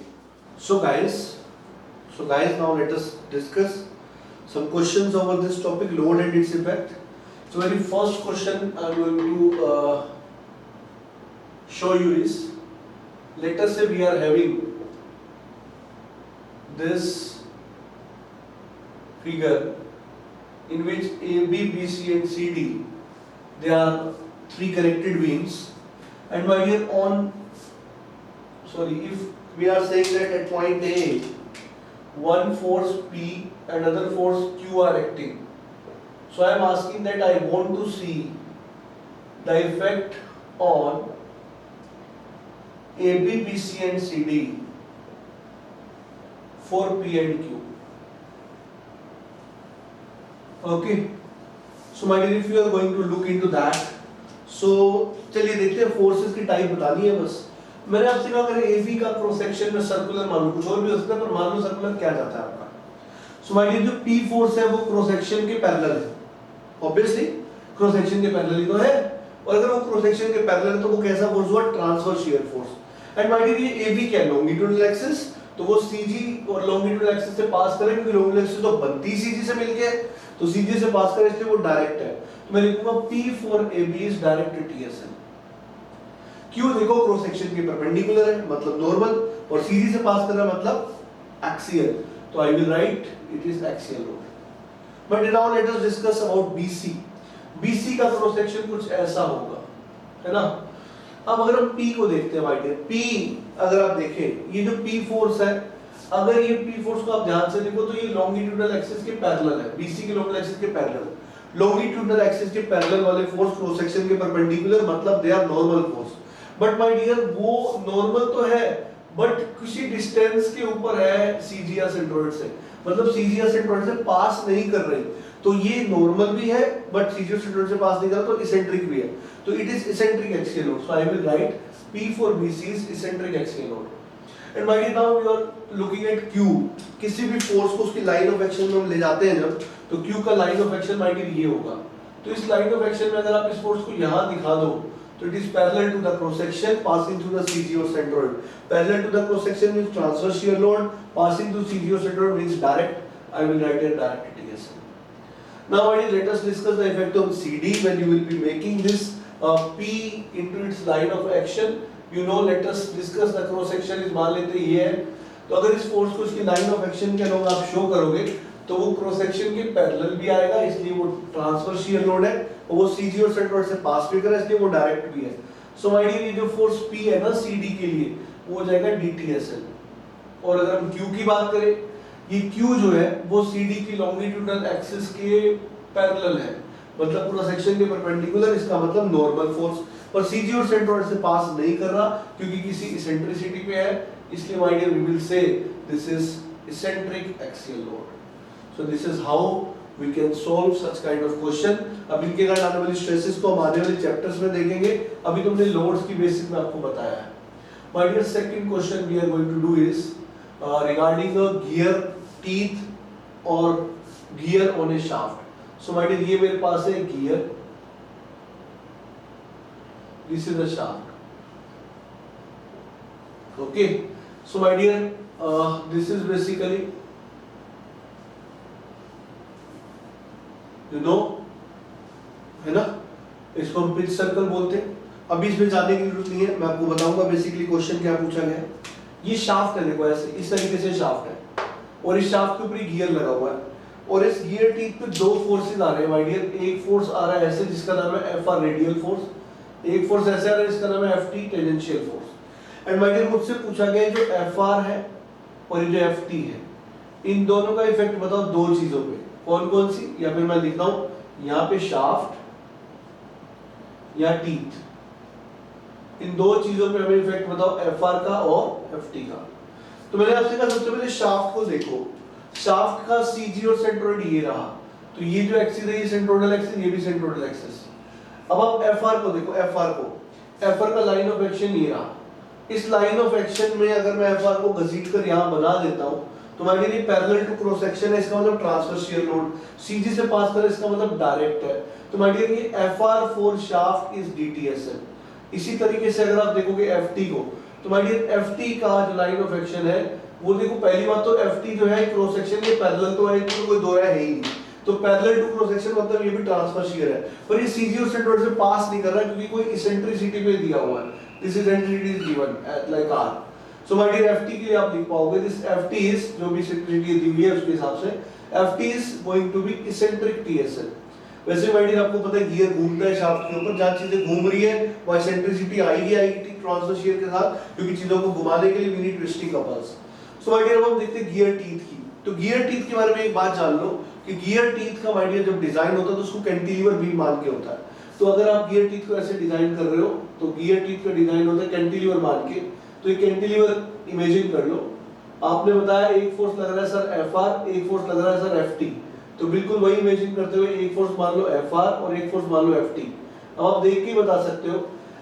So guys now let us discuss some questions over this topic, load and its effect. So very first question I'm going to show you is, let us say we are having this figure in which A, B, B, C and C, D, they are three connected beams, and while here on, if we are saying that at point A, one force P and another force Q are acting. So I am asking that I want to see the effect on AB, BC and CD for P and Q. Okay. So my dear, if you are going to look into that, so चलिए देखते हैं forces की type बतानी है बस. मैंने आपसे कहा अगर AB का क्रॉस सेक्शन में सर्कुलर मान लो, कुछ और भी हो सकता है पर मान लो सर्कुलर, क्या जाता है आपका. सो माय डियर, जो P फोर्स है वो क्रॉस सेक्शन के पैरेलल है. ऑब्वियसली क्रॉस सेक्शन के पैरेलल ही तो है, और अगर वो क्रॉस सेक्शन के पैरेलल है तो वो कैसा फोर्स हुआ, transverse shear force. And my dear, ये AB क्या है, लॉन्गिट्यूडनल एक्सिस, तो वो CG और लॉन्गिट्यूडनल एक्सिस से पास करें, क्योंकि लॉन्गिट्यूडनल एक्सिस तो बनती CG से मिलके, तो CG से पास करें इसलिए वो डायरेक्ट है. तो मैं लिखूंगा P for AB is direct to TSL. क्यों, देखो क्रॉस सेक्शन के परपेंडिकुलर है मतलब नॉर्मल, और सीधी से पास कर रहा है मतलब एक्सियल, तो आई will right it is axial load. But now let us discuss about BC. BC का क्रॉस सेक्शन कुछ ऐसा होगा, है ना. अब अगर हम P को देखते हैं माय डियर, P अगर आप देखें, ये जो P फोर्स है, अगर ये P फोर्स को आप ध्यान से देखो तो ये लॉन्गिट्यूडनल एक्सिस के पैरेलल है, BC के लॉन्गिट्यूडनल एक्सिस के पैरेलल. लॉन्गिट्यूडनल एक्सिस के पैरेलल वाले फोर्स क्रॉस सेक्शन के परपेंडिकुलर, मतलब they are normal force. But my dear, वो नॉर्मल तो है बट किसी डिस्टेंस के ऊपर है CG या सेंट्रोइड से, मतलब CG या सेंट्रोइड से पास नहीं कर रही, तो ये नॉर्मल भी है बट CG और सेंट्रोइड से पास नहीं कर रहा, तो इसेंट्रिक भी है, तो it is eccentric axial load. So I will right P for BC is eccentric axial load. And my dear, now we are looking at Q. किसी भी फोर्स को उसकी लाइन ऑफ एक्शन में हम ले जाते हैं जब, तो Q का line of action my dear ये होगा. तो इस लाइन ऑफ एक्शन में अगर आप इस फोर्स को यहाँ दिखा दो, तो it is parallel to the cross section passing through the CG or centroid. Parallel to the cross section means transverse shear load, passing through CG or centroid means direct. I will write it direct TSL. Now let us discuss the effect on CD when you will be making this P into its line of action. You know, let us discuss the cross section is, मान लेते ये है, तो अगर इस force को इसकी line of action के अलॉन्ग आप शो करोगे तो वो क्रॉस सेक्शन के पैरेलल भी आएगा, इसलिए वो ट्रांसवर्स शियर लोड है, और वो CG और सेंट्रोइड से पास भी कर रहा है, इसलिए वो डायरेक्ट भी है. सो माय डियर, ये जो फोर्स P है ना CD के लिए, वो हो जाएगा DTSL. और अगर हम Q की बात करें, ये Q जो है वो CD की लॉन्गिट्यूडनल एक्सिस के पैरेलल है, मतलब क्रॉस सेक्शन के परपेंडिकुलर, इसका मतलब नॉर्मल फोर्स, और CG और सेंट्रोइड से पास नहीं कर रहा क्योंकि किसी इसेंट्रिसिटी पे है, इसलिए my dear we will say this is eccentric axial load. So this is how we can solve such kind of question. अब इनके कारण आने वाली स्ट्रेसेस को हम आने वाले चैप्टर्स में देखेंगे. अभी तुमने लोड्स की बेसिक में आपको बताया है. My dear, second question we are going to do is regarding a gear teeth or gear on a shaft. So my dear, ये मेरे पास है gear. This is a shaft. Okay. So my dear, this is basically, you know, है ना, इसको हम pitch circle बोलते हैं. अभी इसमें जाने की जरूरत नहीं है, मैं आपको बताऊंगा बेसिकली क्वेश्चन क्या पूछा गया है. ये शाफ्ट है, देखो ऐसे इस तरीके से शाफ्ट है, और इस शाफ्ट के ऊपर गियर लगा हुआ है, और इस गियर टीथ पे दो फोर्सेस आ रहे हैं माय डियर. एक फोर्स आ रहा है ऐसे जिसका नाम है FR रेडियल फोर्स, एक फोर्स ऐसे आ रहा है जिसका नाम है FT tangential force. And my dear, मुझसे पूछा गया जो FR है और ये जो FT है, इन दोनों का इफेक्ट बताओ दो चीजों पे. कौन कौन सी, या फिर मैं लिखता हूं यहाँ पे शाफ्ट या टीथ, इन दो चीजों पे हमें इफेक्ट बताओ, FR का और FT का. तो मैंने आपसे कहा सबसे पहले शाफ्ट को देखो. शाफ्ट का CG और सेंट्रोइड ये रहा, तो ये जो एक्सिस है ये सेंट्रोइडल एक्सिस, ये भी सेंट्रोइडल एक्सिस. अब आप FR को देखो, FR का लाइन ऑफ एक्शन ये रहा. इस लाइन ऑफ एक्शन में अगर मैं FR को घसीट कर यहाँ बना देता हूँ तो माय डियर, ये पैरेलल टू क्रॉस सेक्शन है, इसका मतलब ट्रांसवर्स शियर लोड. CG से पास कर, इसका मतलब डायरेक्ट है. तो माय डियर, ये FR for shaft is DTSL. इसी तरीके से अगर आप देखोगे FT को, तो माय डियर FT का जो लाइन ऑफ एक्शन है वो देखो पहली बात तो एफटी जो है क्रॉस सेक्शन के पैरेलल तो है, तो कोई दो राय है ही नहीं, तो पैरेलल टू क्रॉस सेक्शन मतलब ये भी ट्रांसफर शियर है, पर ये सीजी और सेंट्रोइड से पास नहीं कर रहा क्योंकि कोई इसेंट्रिसिटी पे दिया हुआ है, this eccentricity is given like R. So my dear FT के लिए आप लिख पाओगे दिस एफटी इज, जो भी इसेंट्रिसिटी दी हुई है उसके हिसाब से FT is going to be eccentric TSL. वैसे माय डियर आपको पता है गियर घूमता है शाफ्ट के ऊपर, जहां चीजें घूम रही है वहां इसेंट्रिसिटी आएगी ट्रांसफर शियर के साथ, क्योंकि चीजों को घुमाने के लिए we need twisting couples. So my dear अब हम देखते हैं गियर टीथ की। तो गियर टीथ के बारे में एक बात जान लो कि गियर टीथ का माय डियर जब डिजाइन होता है तो उसको कैंटिलीवर बीम मान के होता है। तो अगर आप गियर टीथ को ऐसे डिजाइन कर रहे हो तो गियर टीथ का डिजाइन होता है कैंटिलीवर मान के, तो ये कैंटिलीवर इमेजिन कर लो। आपने बताया एक फोर्स लग रहा है सर एफआर, एक फोर्स लग रहा है सर एफटी, तो बिल्कुल वही इमेजिन करते हुए एक फोर्स मान लो एफआर और एक फोर्स मान लो एफटी। अब आप देख के बता सकते हो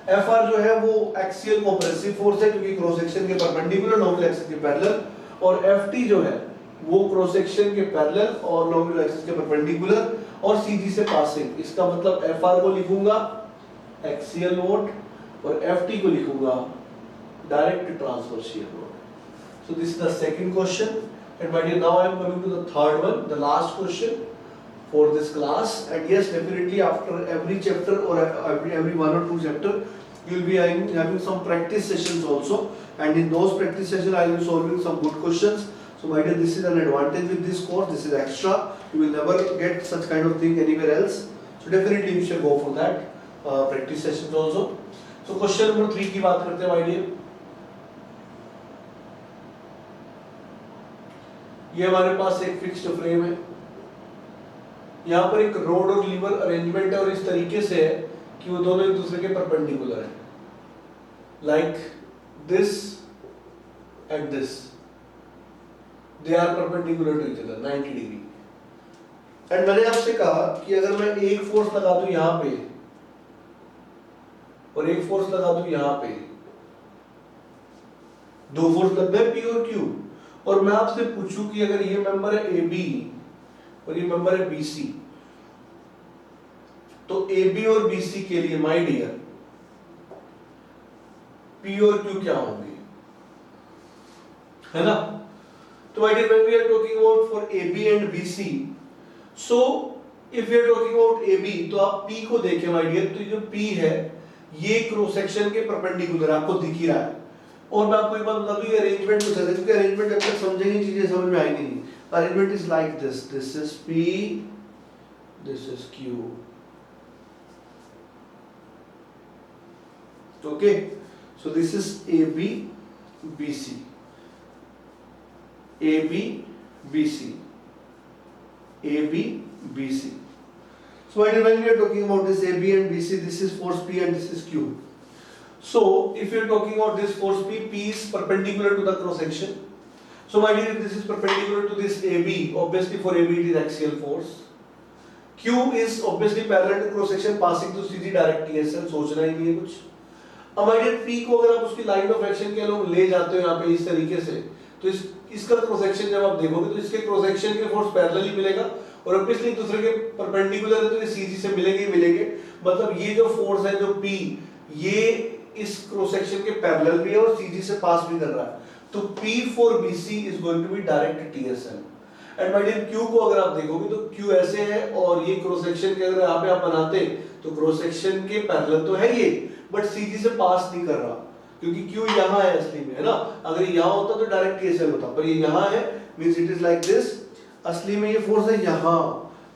एफआर जो है वो एक्सियल कंप्रेसिव फोर्स है क्योंकि क्रॉस सेक्शन के परपेंडिकुलर लॉन्गिट्यूडल एक्सिस के पैरेलल, और एफटी जो है वो क्रॉस सेक्शन के पैरेलल और लॉन्गिट्यूडल एक्सिस के परपेंडिकुलर और सीजी से पासिंग। इसका मतलब एफआर को लिखूंगा एक्सियल लोड और एफटी को लिखूंगा direct transfer shear load. So this is the second question and my dear now I am coming to the third one, the last question for this class. And yes, definitely after every chapter or every one or two chapter you will be having some practice sessions also, and in those practice sessions I will be solving some good questions. So my dear, this is an advantage with this course, this is extra, you will never get such kind of thing anywhere else, so definitely you should go for that practice sessions also. So question number 3 की बात करते हैं my dear। ये हमारे पास एक fixed frame है, यहाँ पर एक रोड और लीवर अरेंजमेंट है और इस तरीके से है कि वो दोनों एक दूसरे के परपेंडिकुलर है, like this and this, they are perpendicular to each other 90 डिग्री। एंड मैंने आपसे कहा कि अगर मैं एक फोर्स लगा दूं यहाँ पे और एक फोर्स लगा दूं यहाँ पे, दो फोर्स लग गए पी और क्यू, और मैं आपसे पूछूं कि अगर ये मेंबर है ए बी और ये मेंबर है बी सी, तो ए बी और बी सी के लिए माय डियर पी और क्यू क्या होंगे, है ना। तो my dear when we are talking about for A B and B C, so if we are talking about A B तो आप पी को देखें माय डियर, तो जो पी है ये क्रॉस सेक्शन के परपेंडिकुलर आपको दिख ही रहा है। और मैं आपको एक बात बता दूं, ये अरेंजमेंट कुछ है, क्योंकि अरेंजमेंट जब तक समझेंगे चीजें समझ में आएंगी नहीं। Arrangement is like this, this is P, this is Q, okay. So this is AB BC, AB BC, AB BC. So when we are talking about this AB and BC, this is force P and this is Q. So if you are talking about this force P, P is perpendicular to the cross section. So my dear, if this is perpendicular to this AB, obviously for AB it is axial force. Q is obviously parallel to cross section passing through CG direct TSL, सोचना ही नहीं है कुछ। अब my dear, P को अगर आप उसकी line of action के लोग ले जाते हो यहाँ पे इस तरीके से, तो इसका क्रॉस सेक्शन जब आप देखोगे तो इसके क्रॉस सेक्शन के फोर्स पैरेलल ही मिलेगा और ऑब्वियसली एक दूसरे के परपेंडिकुलर है तो ये सीजी से मिलेंगे ही मिलेंगे। मतलब ये जो फोर्स है जो P, ये इस क्रॉस सेक्शन के पैरेलल भी है और सीजी से पास भी कर रहा है, तो P for BC is going to be direct TSL। And my dear Q को अगर आप देखोगे तो Q ऐसे है और ये क्रॉस सेक्शन के अगर यहाँ पे आप बनाते तो क्रॉस सेक्शन के पैरेलल तो है ये, बट सीजी से पास नहीं कर रहा क्योंकि Q यहाँ है असली में, है ना। अगर ये यहाँ होता तो डायरेक्ट TSL होता, पर ये यहाँ है, means it is like this. असली में ये फोर्स है यहाँ,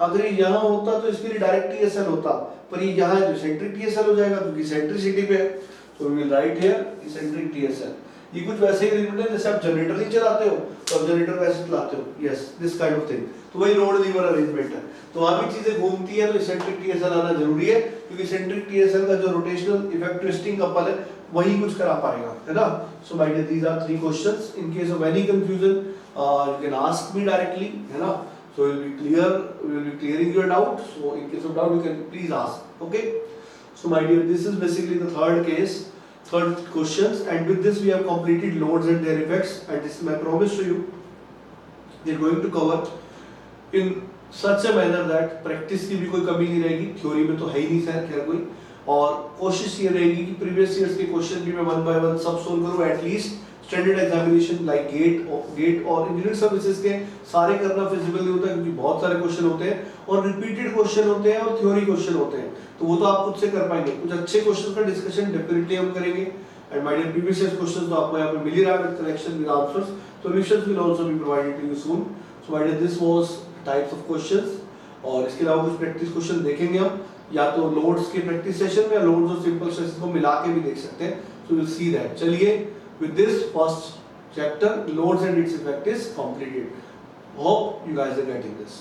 अगर ये यहाँ होता तो इसके लिए डायरेक्ट TSL होता, पर ये यहाँ है तो सेंट्रिक TSL हो जाएगा क्योंकि सेंट्रिसिटी पे है। So we will write here eccentric TSL। ये कुछ वैसे ही अरेंजमेंट है जैसे आप जनरेटर नहीं चलाते हो तो आप जनरेटर वैसे चलाते हो, yes this kind of thing. तो वही रोड लीवर अरेंजमेंट है, तो वहां भी चीजें घूमती है तो eccentric TSL आना जरूरी है क्योंकि eccentric TSL का जो रोटेशनल इफेक्ट ट्विस्टिंग कपल है वही कुछ करा पाएगा, है ना। So my dear these are 3 questions, in case of any confusion you can ask me directly, है ना। So we will be clearing your doubt, so in case of doubt you can please ask, okay। So my dear, this is basically the third questions, and with this we have completed loads and their effects, and this is my promise to you, we are going to cover in such a manner that practice की भी कोई कमी नहीं रहेगी, theory में तो है ही नहीं सर खैर कोई, और कोशिश ये रहेगी कि previous years के क्वेश्चन भी मैं 1 by 1 सब सोल्व करूँ at least, standard examination like get और इंजीनियरिंग सर्विसेज के सारे करना फिजिबल नहीं होता क्योंकि बहुत सारे क्वेश्चन होते हैं और रिपीटेड क्वेश्चन होते हैं और थ्योरी क्वेश्चन होते हैं, तो वो तो आप खुद से कर पाएंगे। कुछ अच्छे क्वेश्चन का डिस्कशन डेफिनेटली हम करेंगे and my dear previous year questions तो आपको यहाँ पे मिल ही रहा है with correction with answers, solutions will also be provided to you soon. So my dear this was types of questions, और इसके अलावा कुछ प्रैक्टिस क्वेश्चन देखेंगे हम, या तो लोड्स के प्रैक्टिस सेशन में या लोड्स और सिंपल सेशन को मिला के भी देख सकते हैं, सो विल सी दैट। चलिए with this first chapter loads and its effect is completed. Hope you guys are getting this.